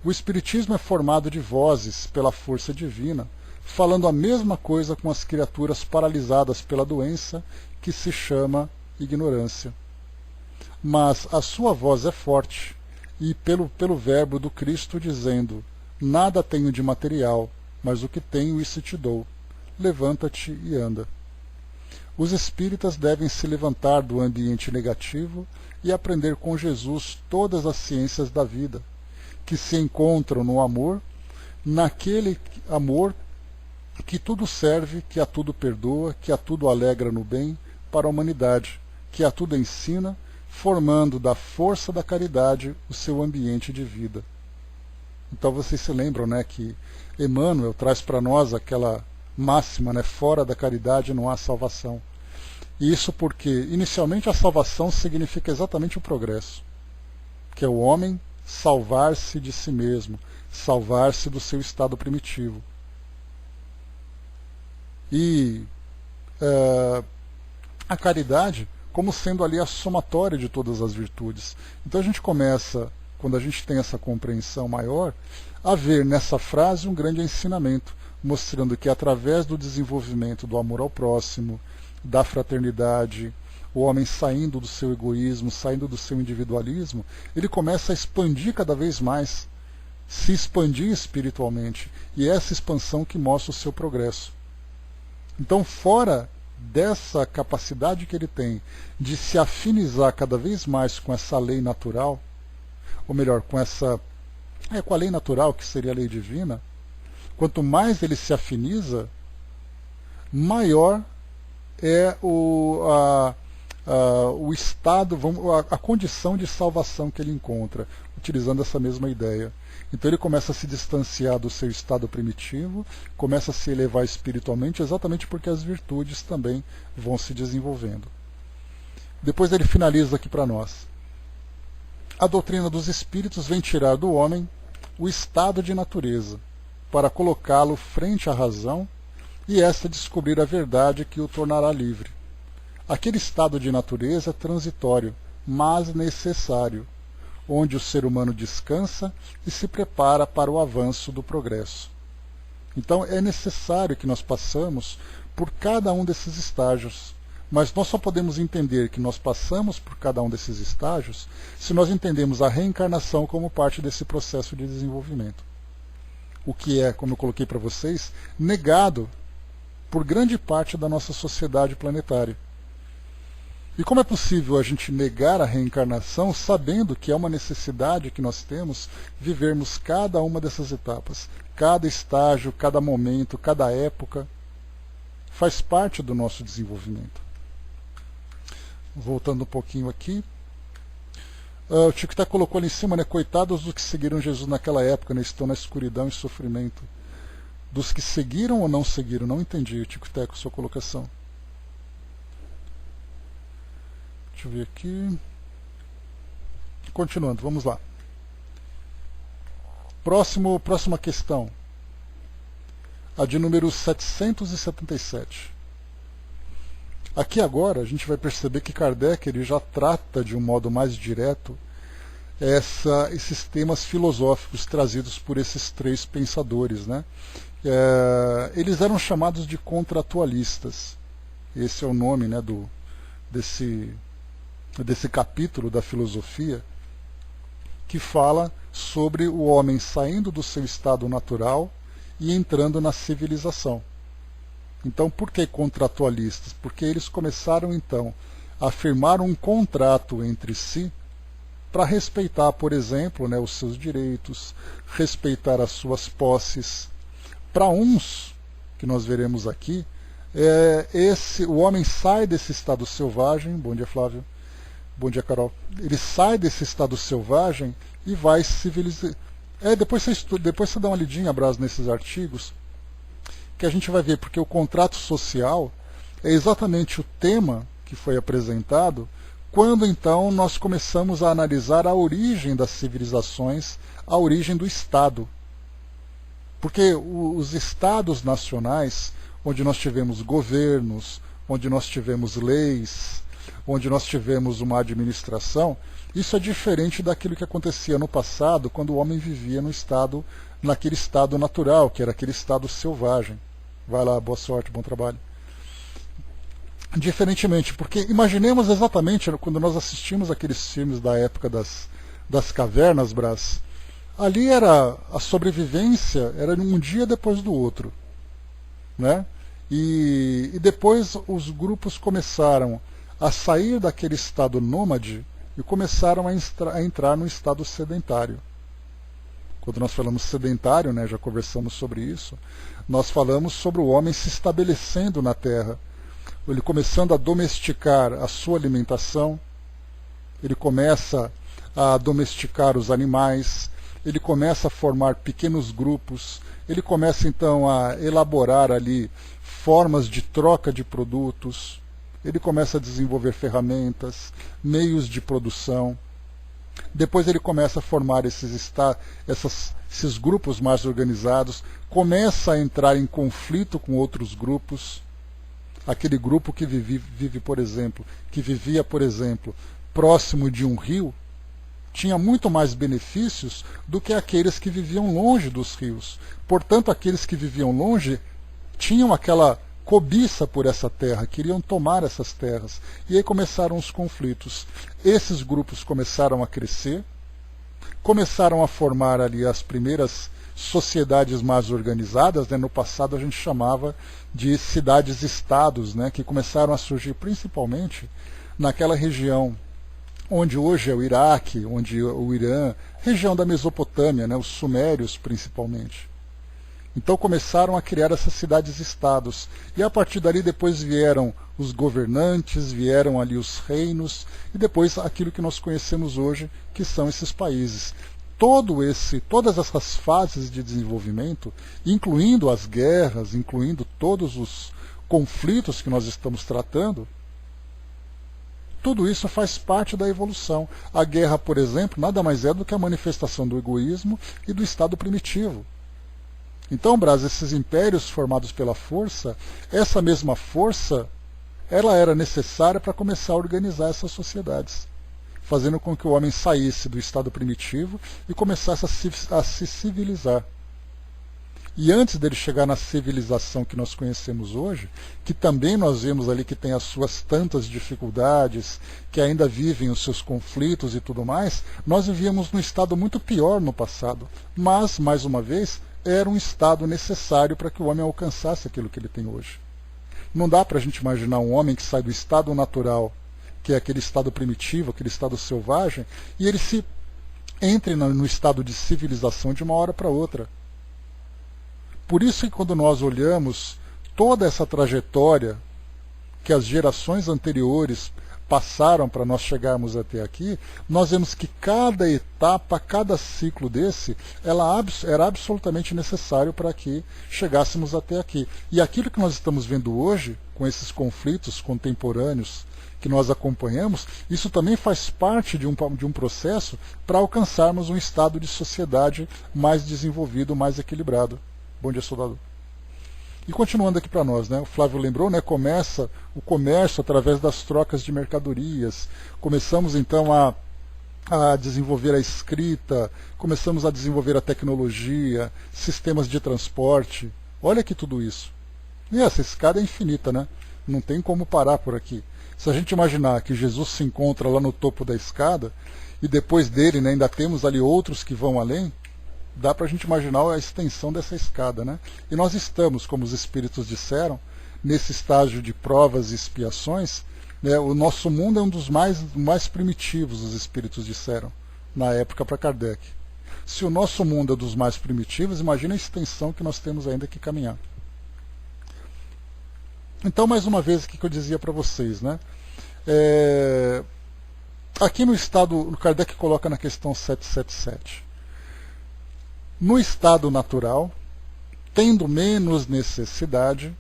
O Espiritismo é formado de vozes pela força divina, falando a mesma coisa com as criaturas paralisadas pela doença que se chama ignorância. Mas a sua voz é forte, e pelo verbo do Cristo dizendo: nada tenho de material, mas o que tenho, isso te dou. Levanta-te e anda. Os espíritas devem se levantar do ambiente negativo e aprender com Jesus todas as ciências da vida, que se encontram no amor, naquele amor que tudo serve, que a tudo perdoa, que a tudo alegra no bem para a humanidade, que a tudo ensina, formando da força da caridade o seu ambiente de vida. Então vocês se lembram, né, que Emmanuel traz para nós aquela máxima, né, fora da caridade não há salvação. E isso porque, inicialmente, a salvação significa exatamente o progresso, que é o homem salvar-se de si mesmo, salvar-se do seu estado primitivo. E a caridade como sendo ali a somatória de todas as virtudes. Então a gente começa, quando a gente tem essa compreensão maior, a ver nessa frase um grande ensinamento, mostrando que através do desenvolvimento do amor ao próximo, da fraternidade, o homem saindo do seu egoísmo, saindo do seu individualismo, ele começa a expandir cada vez mais, se expandir espiritualmente, e é essa expansão que mostra o seu progresso. Então, fora dessa capacidade que ele tem de se afinizar cada vez mais com essa lei natural, ou melhor, com a lei natural, que seria a lei divina, quanto mais ele se afiniza, maior é o estado, a condição de salvação que ele encontra, utilizando essa mesma ideia. Então ele começa a se distanciar do seu estado primitivo, começa a se elevar espiritualmente, exatamente porque as virtudes também vão se desenvolvendo. Depois ele finaliza aqui para nós. A doutrina dos espíritos vem tirar do homem o estado de natureza, para colocá-lo frente à razão, e esta descobrir a verdade que o tornará livre. Aquele estado de natureza é transitório, mas necessário, onde o ser humano descansa e se prepara para o avanço do progresso. Então é necessário que nós passamos por cada um desses estágios, mas nós só podemos entender que nós passamos por cada um desses estágios se nós entendemos a reencarnação como parte desse processo de desenvolvimento. O que é, como eu coloquei para vocês, negado por grande parte da nossa sociedade planetária. E como é possível a gente negar a reencarnação sabendo que é uma necessidade que nós temos vivermos cada uma dessas etapas, cada estágio, cada momento, cada época, faz parte do nosso desenvolvimento. Voltando um pouquinho aqui, o Chico até colocou ali em cima, né, coitados dos que seguiram Jesus naquela época, né, estão na escuridão e sofrimento. Dos que seguiram ou não seguiram? Não entendi, Chico Teco, sua colocação. Deixa eu ver aqui. Continuando, vamos lá. Próxima questão. A de número 777. Aqui agora a gente vai perceber que Kardec ele já trata de um modo mais direto esses temas filosóficos trazidos por esses três pensadores, né? Eles eram chamados de contratualistas. Esse é o nome, né, desse capítulo da filosofia, que fala sobre o homem saindo do seu estado natural e entrando na civilização. Então, por que contratualistas? Porque eles começaram, então, a firmar um contrato entre si para respeitar, por exemplo, né, os seus direitos, respeitar as suas posses. Para uns, que nós veremos aqui, o homem sai desse estado selvagem. Bom dia, Flávio. Bom dia, Carol. Ele sai desse estado selvagem e vai civilizar. Depois você dá uma lidinha, Brás, nesses artigos, que a gente vai ver, porque o contrato social é exatamente o tema que foi apresentado quando então nós começamos a analisar a origem das civilizações, a origem do Estado. Porque os Estados nacionais, onde nós tivemos governos, onde nós tivemos leis, onde nós tivemos uma administração, isso é diferente daquilo que acontecia no passado, quando o homem vivia naquele estado natural, que era aquele estado selvagem. Vai lá, boa sorte, bom trabalho. Diferentemente, porque imaginemos exatamente quando nós assistimos aqueles filmes da época das cavernas, Brás, ali era a sobrevivência, era um dia depois do outro, né? E depois os grupos começaram a sair daquele estado nômade e começaram a entrar no estado sedentário. Quando nós falamos sedentário, né, já conversamos sobre isso, nós falamos sobre o homem se estabelecendo na terra, ele começando a domesticar a sua alimentação, ele começa a domesticar os animais, ele começa a formar pequenos grupos, ele começa então a elaborar ali formas de troca de produtos, ele começa a desenvolver ferramentas, meios de produção. Depois ele começa a formar esses grupos mais organizados, começa a entrar em conflito com outros grupos. Aquele grupo que vivia, por exemplo, próximo de um rio, tinha muito mais benefícios do que aqueles que viviam longe dos rios. Portanto, aqueles que viviam longe tinham aquela cobiça por essa terra, queriam tomar essas terras. E aí começaram os conflitos. Esses grupos começaram a crescer, começaram a formar ali as primeiras sociedades mais organizadas, né? No passado a gente chamava de cidades-estados, né? Que começaram a surgir principalmente naquela região onde hoje é o Iraque, onde o Irã, região da Mesopotâmia, né? Os sumérios principalmente. Então começaram a criar essas cidades-estados. E a partir dali depois vieram os governantes, vieram ali os reinos, e depois aquilo que nós conhecemos hoje, que são esses países. Todas essas fases de desenvolvimento, incluindo as guerras, incluindo todos os conflitos que nós estamos tratando, tudo isso faz parte da evolução. A guerra, por exemplo, nada mais é do que a manifestação do egoísmo e do estado primitivo. Então, Brás, esses impérios formados pela força, essa mesma força, ela era necessária para começar a organizar essas sociedades, fazendo com que o homem saísse do estado primitivo e começasse a se civilizar. E antes dele chegar na civilização que nós conhecemos hoje, que também nós vemos ali que tem as suas tantas dificuldades, que ainda vivem os seus conflitos e tudo mais, nós vivíamos num estado muito pior no passado. Mas, mais uma vez, era um estado necessário para que o homem alcançasse aquilo que ele tem hoje. Não dá para a gente imaginar um homem que sai do estado natural, que é aquele estado primitivo, aquele estado selvagem, e ele se entre no estado de civilização de uma hora para outra. Por isso que quando nós olhamos toda essa trajetória que as gerações anteriores passaram para nós chegarmos até aqui, nós vemos que cada etapa, cada ciclo desse, era absolutamente necessário para que chegássemos até aqui. E aquilo que nós estamos vendo hoje, com esses conflitos contemporâneos que nós acompanhamos, isso também faz parte de um processo para alcançarmos um estado de sociedade mais desenvolvido, mais equilibrado. Bom dia, soldado. E continuando aqui para nós, né, o Flávio lembrou, né, começa o comércio através das trocas de mercadorias. Começamos então a desenvolver a escrita, começamos a desenvolver a tecnologia, sistemas de transporte. Olha aqui tudo isso. E essa escada é infinita, né? Não tem como parar por aqui. Se a gente imaginar que Jesus se encontra lá no topo da escada, e depois dele, né, ainda temos ali outros que vão além, dá para a gente imaginar a extensão dessa escada, né? E nós estamos, como os espíritos disseram, nesse estágio de provas e expiações, né? O nosso mundo é um dos mais primitivos, os espíritos disseram, na época para Kardec. Se o nosso mundo é dos mais primitivos, imagina a extensão que nós temos ainda que caminhar. Então, mais uma vez, o que eu dizia para vocês, né? Aqui no estado, o Kardec coloca na questão 777. No estado natural, tendo menos necessidade,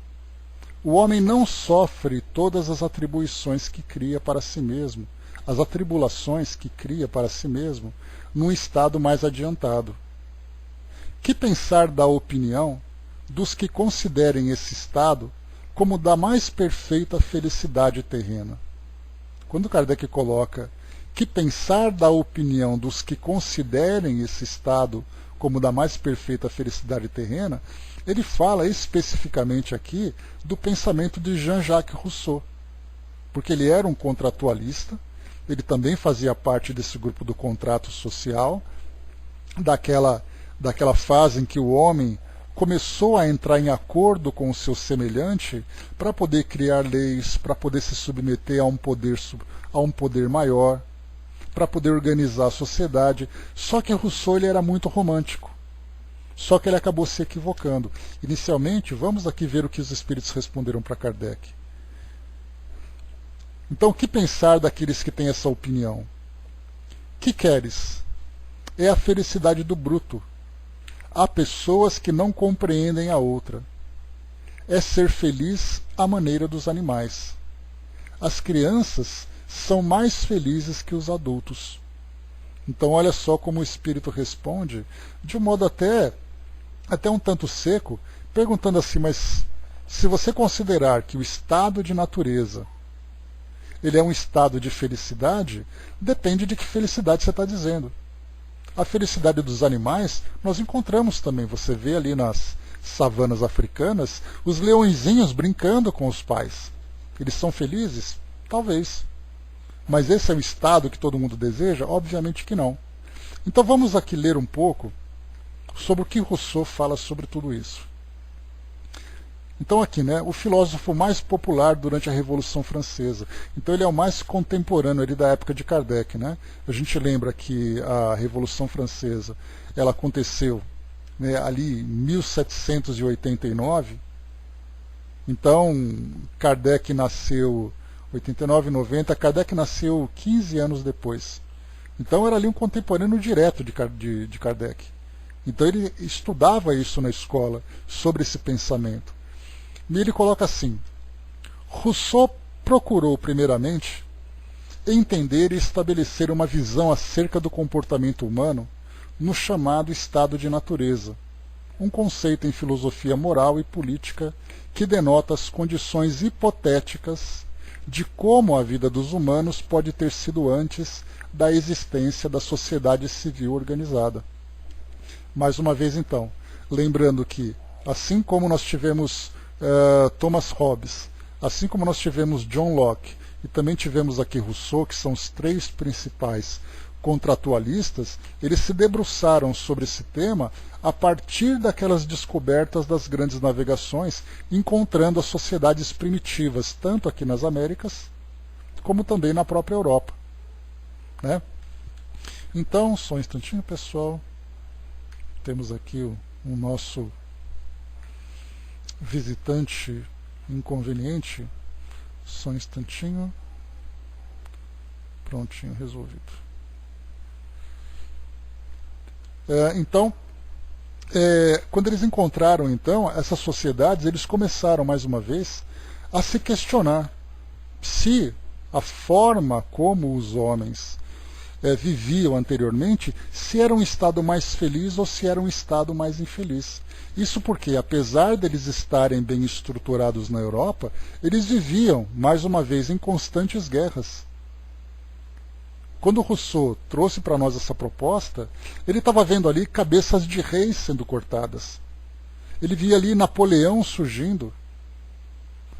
o homem não sofre todas as atribuições que cria para si mesmo, as atribulações que cria para si mesmo, num estado mais adiantado. Que pensar da opinião dos que considerem esse estado como da mais perfeita felicidade terrena? Quando Kardec coloca que pensar da opinião dos que considerem esse estado como da mais perfeita felicidade terrena, ele fala especificamente aqui do pensamento de Jean-Jacques Rousseau, porque ele era um contratualista, ele também fazia parte desse grupo do contrato social, daquela fase em que o homem começou a entrar em acordo com o seu semelhante para poder criar leis, para poder se submeter a um poder maior, para poder organizar a sociedade. Só que Rousseau ele era muito romântico. Só que ele acabou se equivocando. Inicialmente, vamos aqui ver o que os espíritos responderam para Kardec. Então, o que pensar daqueles que têm essa opinião? Que queres? É a felicidade do bruto. Há pessoas que não compreendem a outra. É ser feliz à maneira dos animais. As crianças são mais felizes que os adultos. Então olha só como o espírito responde, de um modo até um tanto seco, perguntando assim, mas se você considerar que o estado de natureza ele é um estado de felicidade, depende de que felicidade você está dizendo. A felicidade dos animais nós encontramos também, você vê ali nas savanas africanas, os leõezinhos brincando com os pais. Eles são felizes? Talvez. Mas esse é o estado que todo mundo deseja? Obviamente que não. Então vamos aqui ler um pouco sobre o que Rousseau fala sobre tudo isso. Então aqui, né, o filósofo mais popular durante a Revolução Francesa. Então ele é o mais contemporâneo ali da época de Kardec, né? A gente lembra que a Revolução Francesa, ela aconteceu, né, ali em 1789. Então Kardec nasceu 89, 90, Kardec nasceu 15 anos depois. Então era ali um contemporâneo direto de Kardec. Então ele estudava isso na escola, sobre esse pensamento. E ele coloca assim: Rousseau procurou primeiramente entender e estabelecer uma visão acerca do comportamento humano no chamado estado de natureza, um conceito em filosofia moral e política que denota as condições hipotéticas de como a vida dos humanos pode ter sido antes da existência da sociedade civil organizada. Mais uma vez, então, lembrando que, assim como nós tivemos Thomas Hobbes, assim como nós tivemos John Locke, e também tivemos aqui Rousseau, que são os três principais contratualistas, eles se debruçaram sobre esse tema a partir daquelas descobertas das grandes navegações, encontrando as sociedades primitivas, tanto aqui nas Américas, como também na própria Europa, né? Então, só um instantinho, pessoal. Temos aqui o nosso visitante inconveniente. Só um instantinho. Prontinho, resolvido. Então, quando eles encontraram então essas sociedades, eles começaram mais uma vez a se questionar se a forma como os homens viviam anteriormente, se era um estado mais feliz ou se era um estado mais infeliz. Isso porque, apesar deles estarem bem estruturados na Europa, eles viviam, mais uma vez, em constantes guerras. Quando Rousseau trouxe para nós essa proposta, ele estava vendo ali cabeças de reis sendo cortadas. Ele via ali Napoleão surgindo,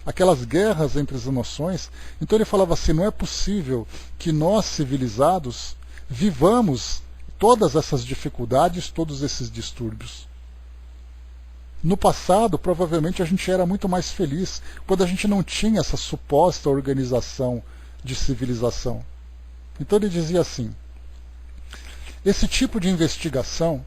aquelas guerras entre as nações. Então ele falava assim, não é possível que nós, civilizados, vivamos todas essas dificuldades, todos esses distúrbios. No passado, provavelmente, a gente era muito mais feliz, quando a gente não tinha essa suposta organização de civilização. Então ele dizia assim, esse tipo de investigação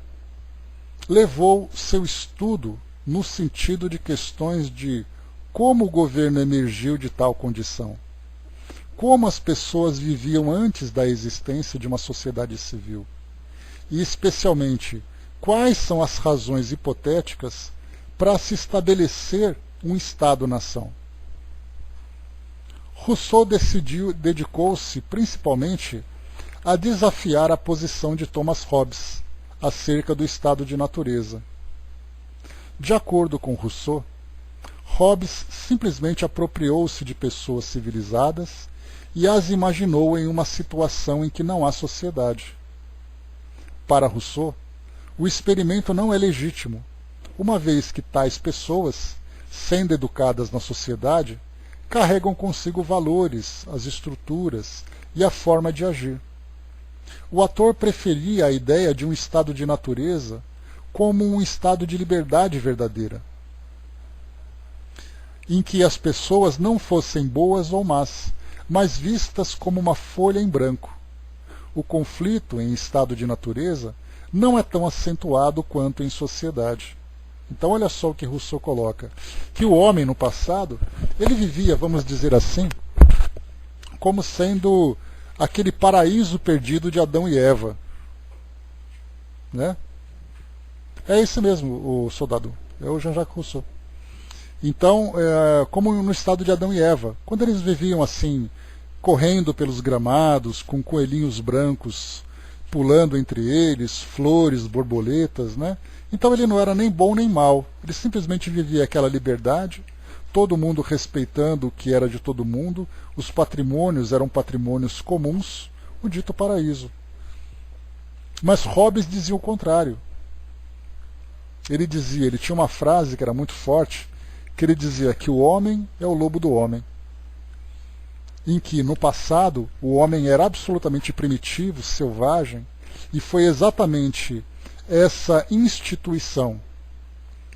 levou seu estudo no sentido de questões de como o governo emergiu de tal condição, como as pessoas viviam antes da existência de uma sociedade civil, e especialmente quais são as razões hipotéticas para se estabelecer um Estado-nação. Rousseau dedicou-se principalmente a desafiar a posição de Thomas Hobbes acerca do estado de natureza. De acordo com Rousseau, Hobbes simplesmente apropriou-se de pessoas civilizadas e as imaginou em uma situação em que não há sociedade. Para Rousseau, o experimento não é legítimo, uma vez que tais pessoas, sendo educadas na sociedade, carregam consigo valores, as estruturas e a forma de agir. O autor preferia a ideia de um estado de natureza como um estado de liberdade verdadeira, em que as pessoas não fossem boas ou más, mas vistas como uma folha em branco. o conflito em estado de natureza não é tão acentuado quanto em sociedade. Então olha só o que Rousseau coloca, que o homem no passado, ele vivia, vamos dizer assim, como sendo aquele paraíso perdido de Adão e Eva. Né? É esse mesmo, o soldado, é o Jean-Jacques Rousseau. Então, como no estado de Adão e Eva, quando eles viviam assim, correndo pelos gramados, com coelhinhos brancos pulando entre eles, flores, borboletas, né? Então ele não era nem bom nem mal, ele simplesmente vivia aquela liberdade, todo mundo respeitando o que era de todo mundo, os patrimônios eram patrimônios comuns, o dito paraíso. Mas Hobbes dizia o contrário. Ele tinha uma frase que era muito forte, que ele dizia que o homem é o lobo do homem. Em que, no passado, o homem era absolutamente primitivo, selvagem, e foi exatamente essa instituição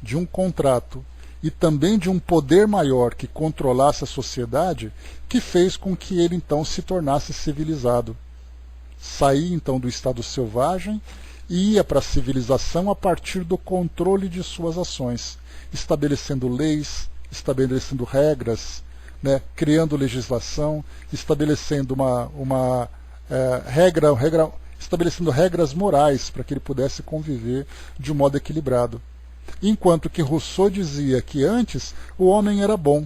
de um contrato e também de um poder maior que controlasse a sociedade que fez com que ele então se tornasse civilizado. Saía então do estado selvagem e ia para a civilização a partir do controle de suas ações, estabelecendo leis, estabelecendo regras, né, criando legislação, estabelecendo estabelecendo regras morais para que ele pudesse conviver de um modo equilibrado. Enquanto que Rousseau dizia que antes o homem era bom.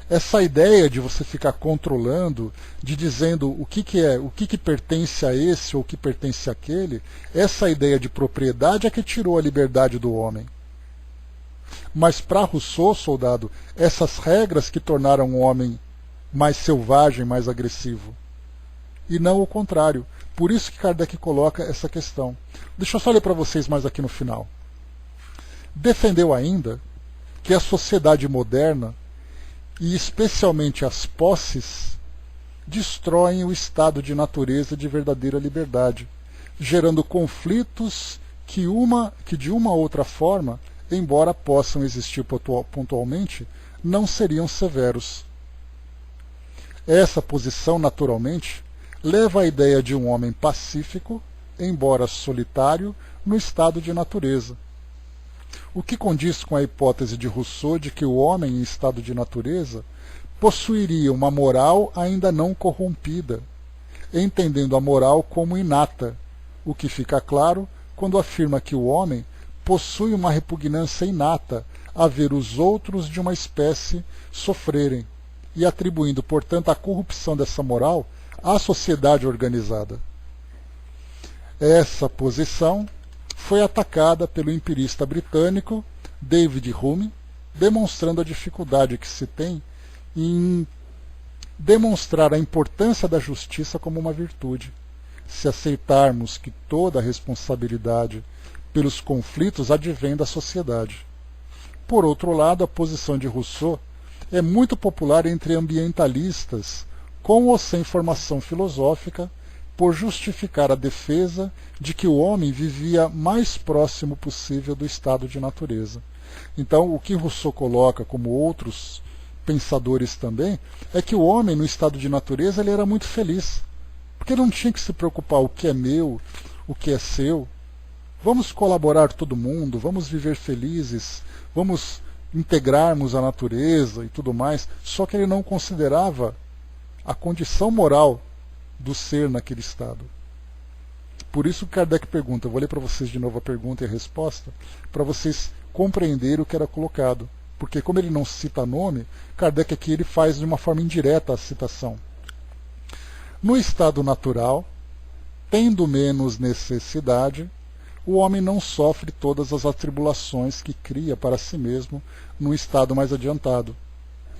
Essa ideia de você ficar controlando, de dizendo o que pertence a esse ou o que pertence àquele, essa ideia de propriedade é que tirou a liberdade do homem. Mas para Rousseau, soldado, essas regras que tornaram o homem mais selvagem, mais agressivo. E não o contrário. Por isso que Kardec coloca essa questão. Deixa eu só ler para vocês mais aqui no final. Defendeu ainda que a sociedade moderna, e especialmente as posses, destroem o estado de natureza de verdadeira liberdade, gerando conflitos que de uma ou outra forma, embora possam existir pontualmente, não seriam severos. Essa posição, naturalmente, leva à ideia de um homem pacífico, embora solitário, no estado de natureza. O que condiz com a hipótese de Rousseau de que o homem em estado de natureza possuiria uma moral ainda não corrompida, entendendo a moral como inata, o que fica claro quando afirma que o homem possui uma repugnância inata a ver os outros de uma espécie sofrerem, e atribuindo, portanto, a corrupção dessa moral à sociedade organizada. Essa posição foi atacada pelo empirista britânico David Hume, demonstrando a dificuldade que se tem em demonstrar a importância da justiça como uma virtude, se aceitarmos que toda a responsabilidade pelos conflitos advém da sociedade. Por outro lado, a posição de Rousseau é muito popular entre ambientalistas, com ou sem formação filosófica, por justificar a defesa de que o homem vivia mais próximo possível do estado de natureza. Então, o que Rousseau coloca, como outros pensadores também, é que o homem no estado de natureza ele era muito feliz, porque não tinha que se preocupar o que é meu, o que é seu. Vamos colaborar todo mundo, vamos viver felizes, vamos integrarmos a natureza e tudo mais, só que ele não considerava a condição moral do ser naquele estado. Por isso Kardec pergunta, eu vou ler para vocês de novo a pergunta e a resposta, para vocês compreenderem o que era colocado. Porque como ele não cita nome, Kardec aqui ele faz de uma forma indireta a citação. No estado natural, tendo menos necessidade, o homem não sofre todas as atribulações que cria para si mesmo num estado mais adiantado.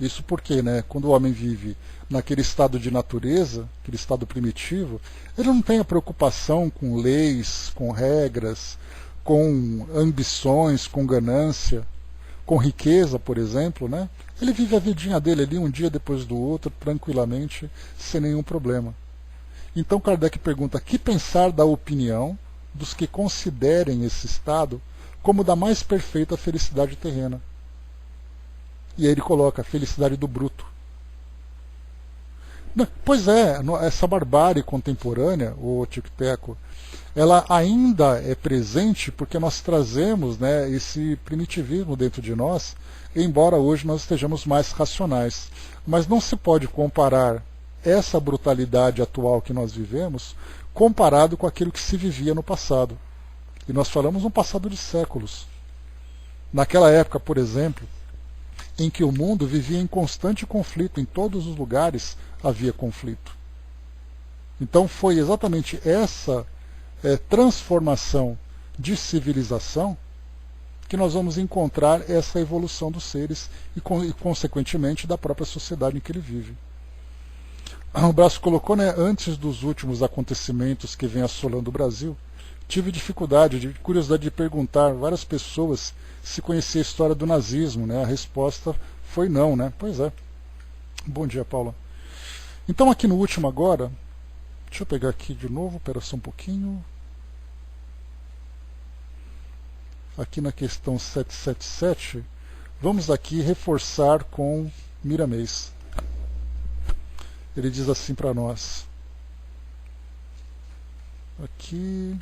Isso porque, quando o homem vive naquele estado de natureza, aquele estado primitivo, ele não tem a preocupação com leis, com regras, com ambições, com ganância, com riqueza, por exemplo. Ele vive a vidinha dele ali um dia depois do outro, tranquilamente, sem nenhum problema. Então Kardec pergunta, que pensar da opinião dos que considerem esse estado como da mais perfeita felicidade terrena? E aí ele coloca a felicidade do bruto. Pois é, essa barbárie contemporânea, o Tico-Teco, ela ainda é presente porque nós trazemos, né, esse primitivismo dentro de nós, embora hoje nós estejamos mais racionais. Mas não se pode comparar essa brutalidade atual que nós vivemos comparado com aquilo que se vivia no passado. E nós falamos um passado de séculos. Naquela época, por exemplo, em que o mundo vivia em constante conflito, em todos os lugares havia conflito. Então foi exatamente essa transformação de civilização que nós vamos encontrar essa evolução dos seres e consequentemente, da própria sociedade em que ele vive. O Braço colocou, né, antes dos últimos acontecimentos que vem assolando o Brasil, tive curiosidade de perguntar a várias pessoas se conhecia a história do nazismo, né? A resposta foi não, né? Pois é. Bom dia, Paula. Então aqui no último agora, deixa eu pegar aqui de novo, espera só um pouquinho. Aqui na questão 777, vamos aqui reforçar com Miramês. Ele diz assim para nós. Aqui,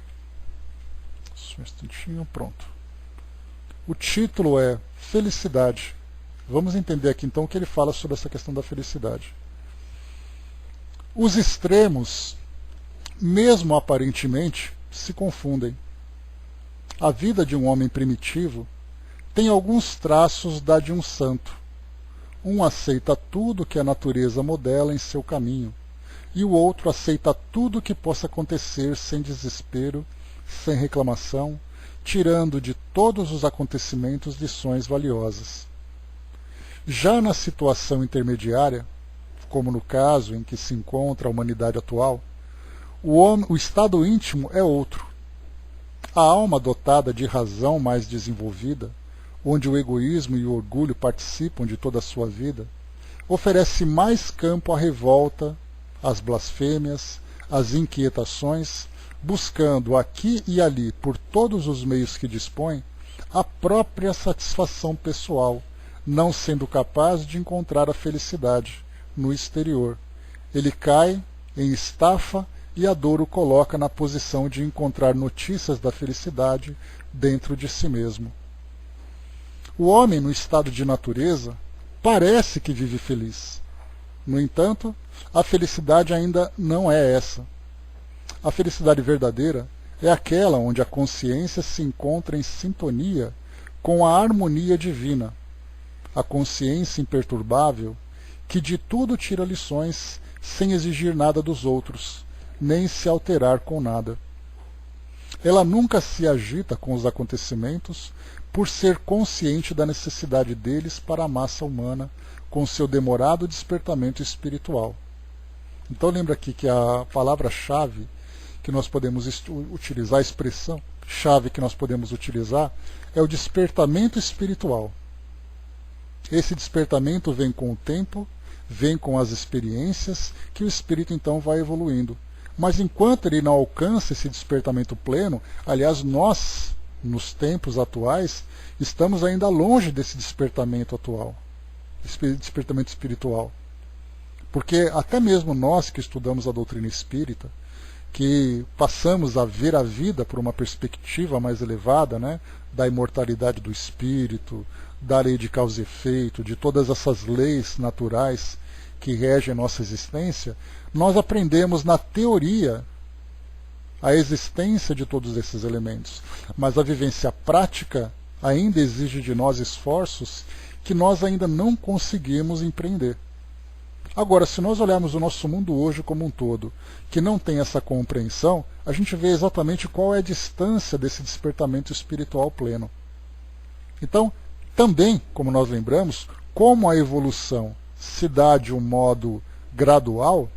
só um instantinho, pronto. O título é Felicidade. Vamos entender aqui então o que ele fala sobre essa questão da felicidade. Os extremos, mesmo aparentemente, se confundem. A vida de um homem primitivo tem alguns traços da de um santo. Um aceita tudo que a natureza modela em seu caminho, e o outro aceita tudo que possa acontecer sem desespero, sem reclamação, tirando de todos os acontecimentos lições valiosas. Já na situação intermediária, como no caso em que se encontra a humanidade atual, o estado íntimo é outro. A alma dotada de razão mais desenvolvida, onde o egoísmo e o orgulho participam de toda a sua vida, oferece mais campo à revolta, às blasfêmias, às inquietações, buscando aqui e ali, por todos os meios que dispõe, a própria satisfação pessoal, não sendo capaz de encontrar a felicidade no exterior. Ele cai em estafa e a dor o coloca na posição de encontrar notícias da felicidade dentro de si mesmo. O homem, no estado de natureza, parece que vive feliz. No entanto, a felicidade ainda não é essa. A felicidade verdadeira é aquela onde a consciência se encontra em sintonia com a harmonia divina, a consciência imperturbável que de tudo tira lições sem exigir nada dos outros, nem se alterar com nada. Ela nunca se agita com os acontecimentos por ser consciente da necessidade deles para a massa humana com seu demorado despertamento espiritual. Então lembra aqui que a palavra-chave que nós podemos utilizar, a expressão-chave que nós podemos utilizar, é o despertamento espiritual. Esse despertamento vem com o tempo, vem com as experiências, que o espírito então vai evoluindo. Mas enquanto ele não alcança esse despertamento pleno, aliás, nós, nos tempos atuais, estamos ainda longe desse despertamento atual, despertamento espiritual. Porque até mesmo nós que estudamos a doutrina espírita, que passamos a ver a vida por uma perspectiva mais elevada, né, da imortalidade do espírito, da lei de causa e efeito, de todas essas leis naturais que regem a nossa existência, nós aprendemos na teoria a existência de todos esses elementos. Mas a vivência prática ainda exige de nós esforços que nós ainda não conseguimos empreender. Agora, se nós olharmos o nosso mundo hoje como um todo, que não tem essa compreensão, a gente vê exatamente qual é a distância desse despertamento espiritual pleno. Então, também, como nós lembramos, como a evolução se dá de um modo gradual,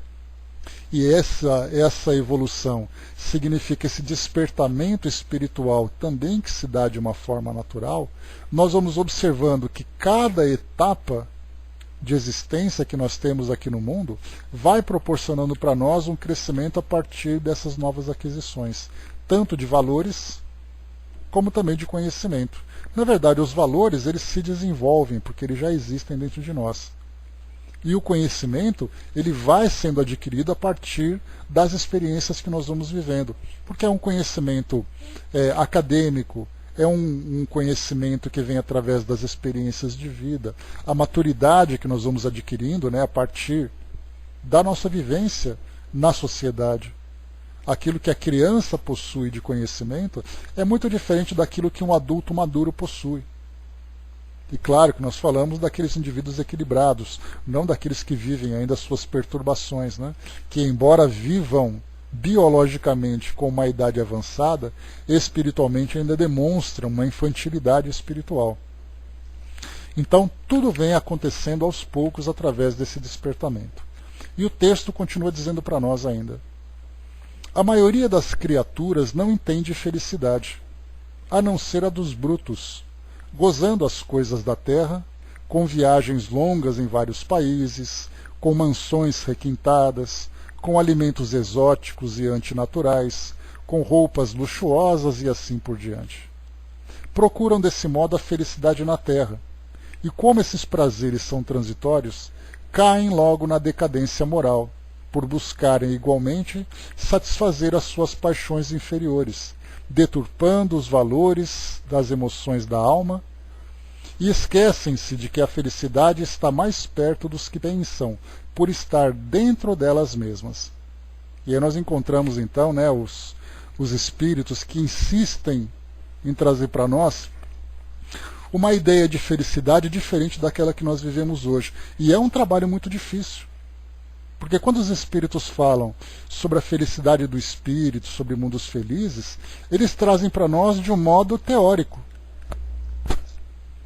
e essa evolução significa esse despertamento espiritual também que se dá de uma forma natural, nós vamos observando que cada etapa de existência que nós temos aqui no mundo vai proporcionando para nós um crescimento a partir dessas novas aquisições, tanto de valores como também de conhecimento. Na verdade, os valores eles se desenvolvem porque eles já existem dentro de nós. E o conhecimento, ele vai sendo adquirido a partir das experiências que nós vamos vivendo. Porque é um conhecimento acadêmico, é um conhecimento que vem através das experiências de vida. A maturidade que nós vamos adquirindo, né, a partir da nossa vivência na sociedade. Aquilo que a criança possui de conhecimento é muito diferente daquilo que um adulto maduro possui. E claro que nós falamos daqueles indivíduos equilibrados, não daqueles que vivem ainda as suas perturbações, né? Que embora vivam biologicamente com uma idade avançada, espiritualmente ainda demonstram uma infantilidade espiritual. Então tudo vem acontecendo aos poucos através desse despertamento. E o texto continua dizendo para nós ainda: a maioria das criaturas não entende felicidade, a não ser a dos brutos, gozando as coisas da terra, com viagens longas em vários países, com mansões requintadas, com alimentos exóticos e antinaturais, com roupas luxuosas e assim por diante. Procuram desse modo a felicidade na terra, e como esses prazeres são transitórios, caem logo na decadência moral, por buscarem igualmente satisfazer as suas paixões inferiores, deturpando os valores das emoções da alma, e esquecem-se de que a felicidade está mais perto dos que pensam, por estar dentro delas mesmas. E aí nós encontramos então, né, os espíritos que insistem em trazer para nós uma ideia de felicidade diferente daquela que nós vivemos hoje. E é um trabalho muito difícil. Porque quando os espíritos falam sobre a felicidade do espírito, sobre mundos felizes, eles trazem para nós de um modo teórico.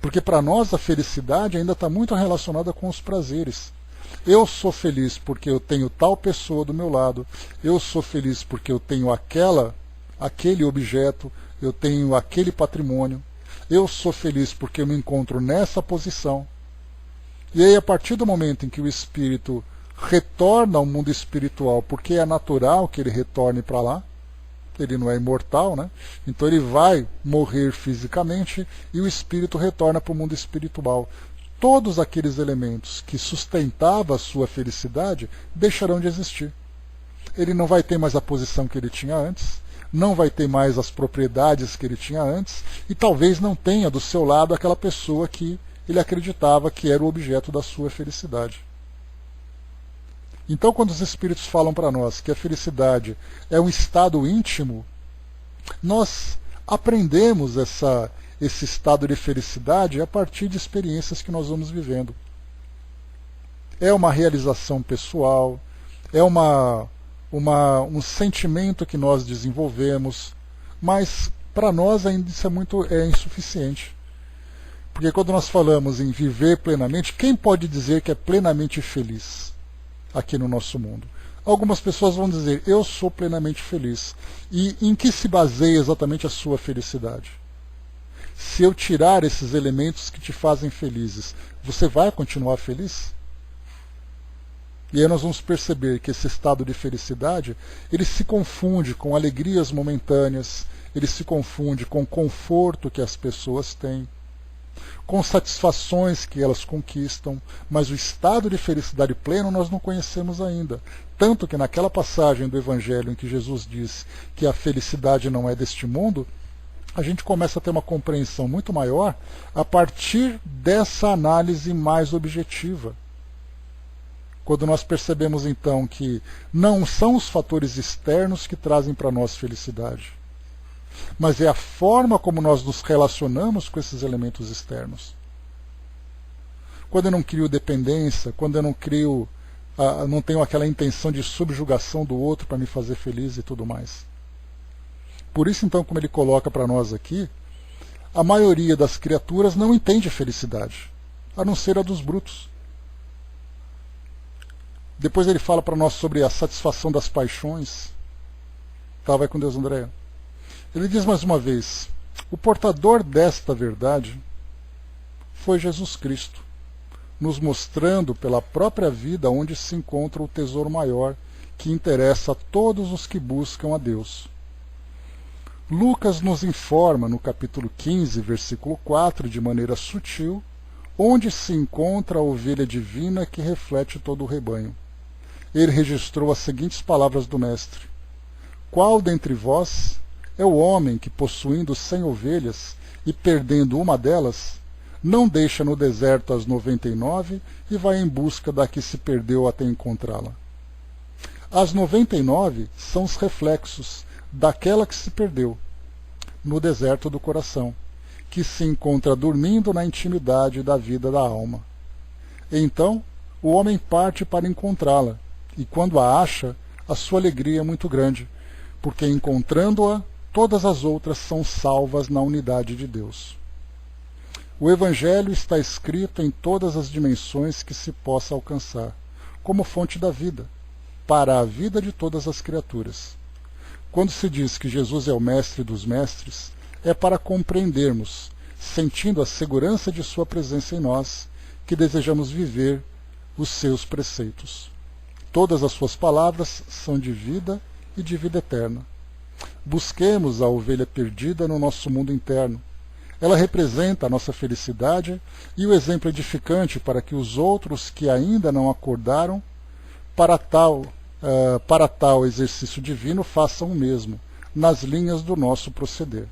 Porque para nós a felicidade ainda está muito relacionada com os prazeres. Eu sou feliz porque eu tenho tal pessoa do meu lado, eu sou feliz porque eu tenho aquele objeto, eu tenho aquele patrimônio, eu sou feliz porque eu me encontro nessa posição. E aí, a partir do momento em que o espírito retorna ao mundo espiritual, porque é natural que ele retorne para lá, ele não é imortal, né? Então ele vai morrer fisicamente e o espírito retorna para o mundo espiritual. Todos aqueles elementos que sustentavam a sua felicidade deixarão de existir. Ele não vai ter mais a posição que ele tinha antes, não vai ter mais as propriedades que ele tinha antes, e talvez não tenha do seu lado aquela pessoa que ele acreditava que era o objeto da sua felicidade. Então, quando os espíritos falam para nós que a felicidade é um estado íntimo, nós aprendemos esse estado de felicidade a partir de experiências que nós vamos vivendo. É uma realização pessoal, é um sentimento que nós desenvolvemos, mas para nós ainda isso é insuficiente. Porque quando nós falamos em viver plenamente, quem pode dizer que é plenamente feliz aqui no nosso mundo? Algumas pessoas vão dizer, eu sou plenamente feliz. E em que se baseia exatamente a sua felicidade? Se eu tirar esses elementos que te fazem felizes, você vai continuar feliz? E aí nós vamos perceber que esse estado de felicidade, ele se confunde com alegrias momentâneas, ele se confunde com o conforto que as pessoas têm, com satisfações que elas conquistam, mas o estado de felicidade pleno nós não conhecemos ainda. Tanto que naquela passagem do Evangelho em que Jesus diz que a felicidade não é deste mundo, a gente começa a ter uma compreensão muito maior a partir dessa análise mais objetiva. Quando nós percebemos então que não são os fatores externos que trazem para nós felicidade, mas é a forma como nós nos relacionamos com esses elementos externos. Quando eu não crio dependência, quando eu não tenho aquela intenção de subjugação do outro para me fazer feliz e tudo mais. Por isso, então, como ele coloca para nós aqui, a maioria das criaturas não entende a felicidade, a não ser a dos brutos. Depois ele fala para nós sobre a satisfação das paixões. Tá, vai com Deus, Andréia. Ele diz mais uma vez, o portador desta verdade foi Jesus Cristo, nos mostrando pela própria vida onde se encontra o tesouro maior que interessa a todos os que buscam a Deus. Lucas nos informa no capítulo 15, versículo 4, de maneira sutil, onde se encontra a ovelha divina que reflete todo o rebanho. Ele registrou as seguintes palavras do Mestre: qual dentre vós é o homem que, possuindo 100 ovelhas e perdendo uma delas, não deixa no deserto as 99 e vai em busca da que se perdeu até encontrá-la? As 99 são os reflexos daquela que se perdeu no deserto do coração, que se encontra dormindo na intimidade da vida da alma. Então, o homem parte para encontrá-la, e quando a acha, a sua alegria é muito grande, porque encontrando-a, todas as outras são salvas na unidade de Deus. O Evangelho está escrito em todas as dimensões que se possa alcançar, como fonte da vida, para a vida de todas as criaturas. Quando se diz que Jesus é o Mestre dos Mestres, é para compreendermos, sentindo a segurança de sua presença em nós, que desejamos viver os seus preceitos. Todas as suas palavras são de vida e de vida eterna. Busquemos a ovelha perdida no nosso mundo interno. Ela representa a nossa felicidade e o exemplo edificante para que os outros que ainda não acordaram para tal exercício divino façam o mesmo, nas linhas do nosso proceder.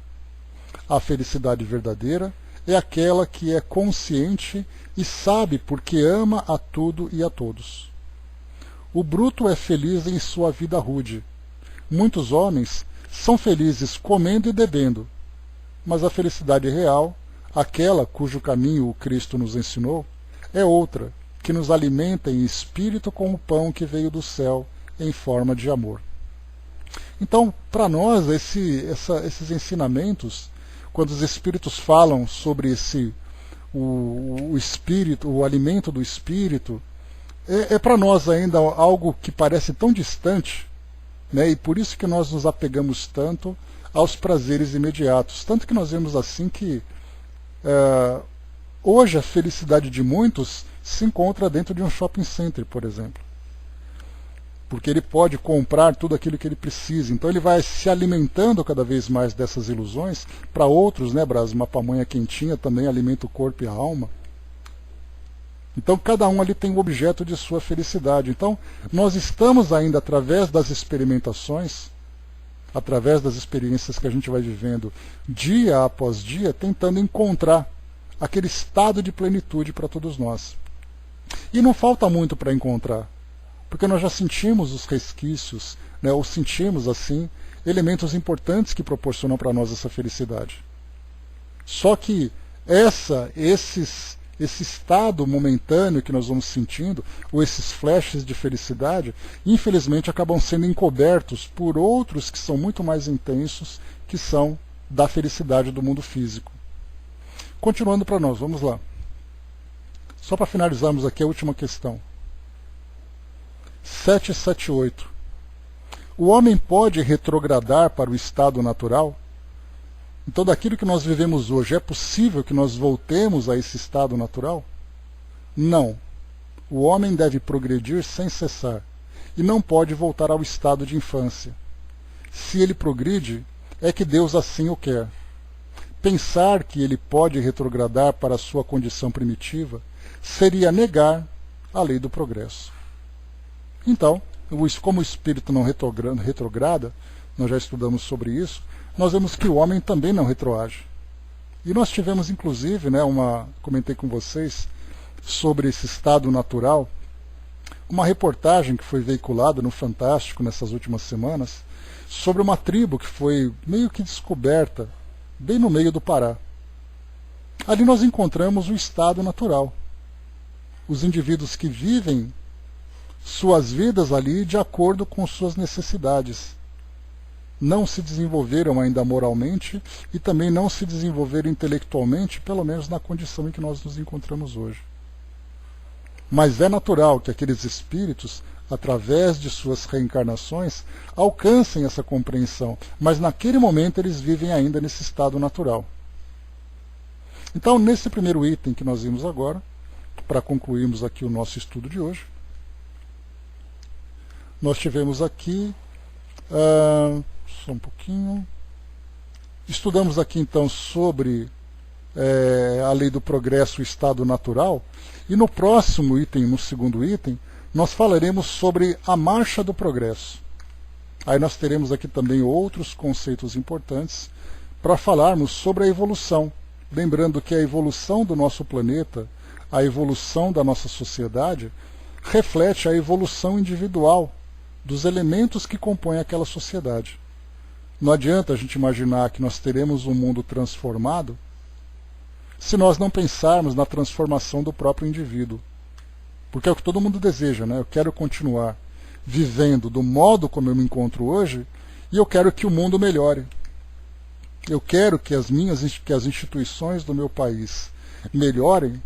A felicidade verdadeira é aquela que é consciente e sabe porque ama a tudo e a todos. O bruto é feliz em sua vida rude. Muitos homens são felizes comendo e bebendo, mas a felicidade real, aquela cujo caminho o Cristo nos ensinou, é outra, que nos alimenta em espírito com o pão que veio do céu em forma de amor. Então, para nós, esses ensinamentos, quando os espíritos falam sobre o espírito, o alimento do espírito, é para nós ainda algo que parece tão distante, né? E por isso que nós nos apegamos tanto aos prazeres imediatos. Tanto que nós vemos assim que hoje a felicidade de muitos se encontra dentro de um shopping center, por exemplo. Porque ele pode comprar tudo aquilo que ele precisa. Então ele vai se alimentando cada vez mais dessas ilusões. Para outros, né, Brás, uma pamonha quentinha também alimenta o corpo e a alma. Então cada um ali tem o objeto de sua felicidade. Então nós estamos ainda, através das experimentações, através das experiências que a gente vai vivendo dia após dia, tentando encontrar aquele estado de plenitude para todos nós. E não falta muito para encontrar, porque nós já sentimos os resquícios, né, ou sentimos assim elementos importantes que proporcionam para nós essa felicidade. Só que esse estado momentâneo que nós vamos sentindo, ou esses flashes de felicidade, infelizmente acabam sendo encobertos por outros que são muito mais intensos, que são da felicidade do mundo físico. Continuando para nós, vamos lá. Só para finalizarmos aqui a última questão. 778. O homem pode retrogradar para o estado natural? Então, daquilo que nós vivemos hoje, é possível que nós voltemos a esse estado natural? Não. O homem deve progredir sem cessar, e não pode voltar ao estado de infância. Se ele progride, é que Deus assim o quer. Pensar que ele pode retrogradar para a sua condição primitiva seria negar a lei do progresso. Então, como o espírito não retrograda, nós já estudamos sobre isso, nós vemos que o homem também não retroage. E nós tivemos, inclusive, né, comentei com vocês sobre esse estado natural, uma reportagem que foi veiculada no Fantástico nessas últimas semanas, sobre uma tribo que foi meio que descoberta, bem no meio do Pará. Ali nós encontramos o estado natural. Os indivíduos que vivem suas vidas ali de acordo com suas necessidades. Não se desenvolveram ainda moralmente e também não se desenvolveram intelectualmente, pelo menos na condição em que nós nos encontramos hoje. Mas é natural que aqueles espíritos, através de suas reencarnações, alcancem essa compreensão, mas naquele momento eles vivem ainda nesse estado natural. Então, nesse primeiro item que nós vimos agora, para concluirmos aqui o nosso estudo de hoje, nós tivemos aqui, só um pouquinho, estudamos aqui então sobre a lei do progresso, o estado natural, e no próximo item, no segundo item, nós falaremos sobre a marcha do progresso. Aí nós teremos aqui também outros conceitos importantes para falarmos sobre a evolução. Lembrando que a evolução do nosso planeta, a evolução da nossa sociedade, reflete a evolução individual dos elementos que compõem aquela sociedade. Não adianta a gente imaginar que nós teremos um mundo transformado se nós não pensarmos na transformação do próprio indivíduo. Porque é o que todo mundo deseja, né? Eu quero continuar vivendo do modo como eu me encontro hoje e eu quero que o mundo melhore. Eu quero que as instituições do meu país melhorem,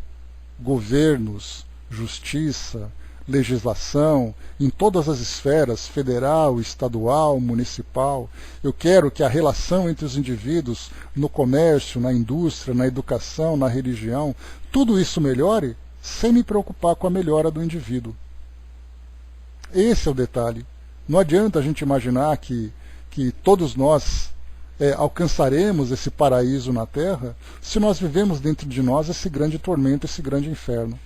governos, justiça, legislação, em todas as esferas, federal, estadual, municipal. Eu quero que a relação entre os indivíduos no comércio, na indústria, na educação, na religião, tudo isso melhore sem me preocupar com a melhora do indivíduo. Esse é o detalhe. Não adianta a gente imaginar que todos nós alcançaremos esse paraíso na Terra se nós vivemos dentro de nós esse grande tormento, esse grande inferno.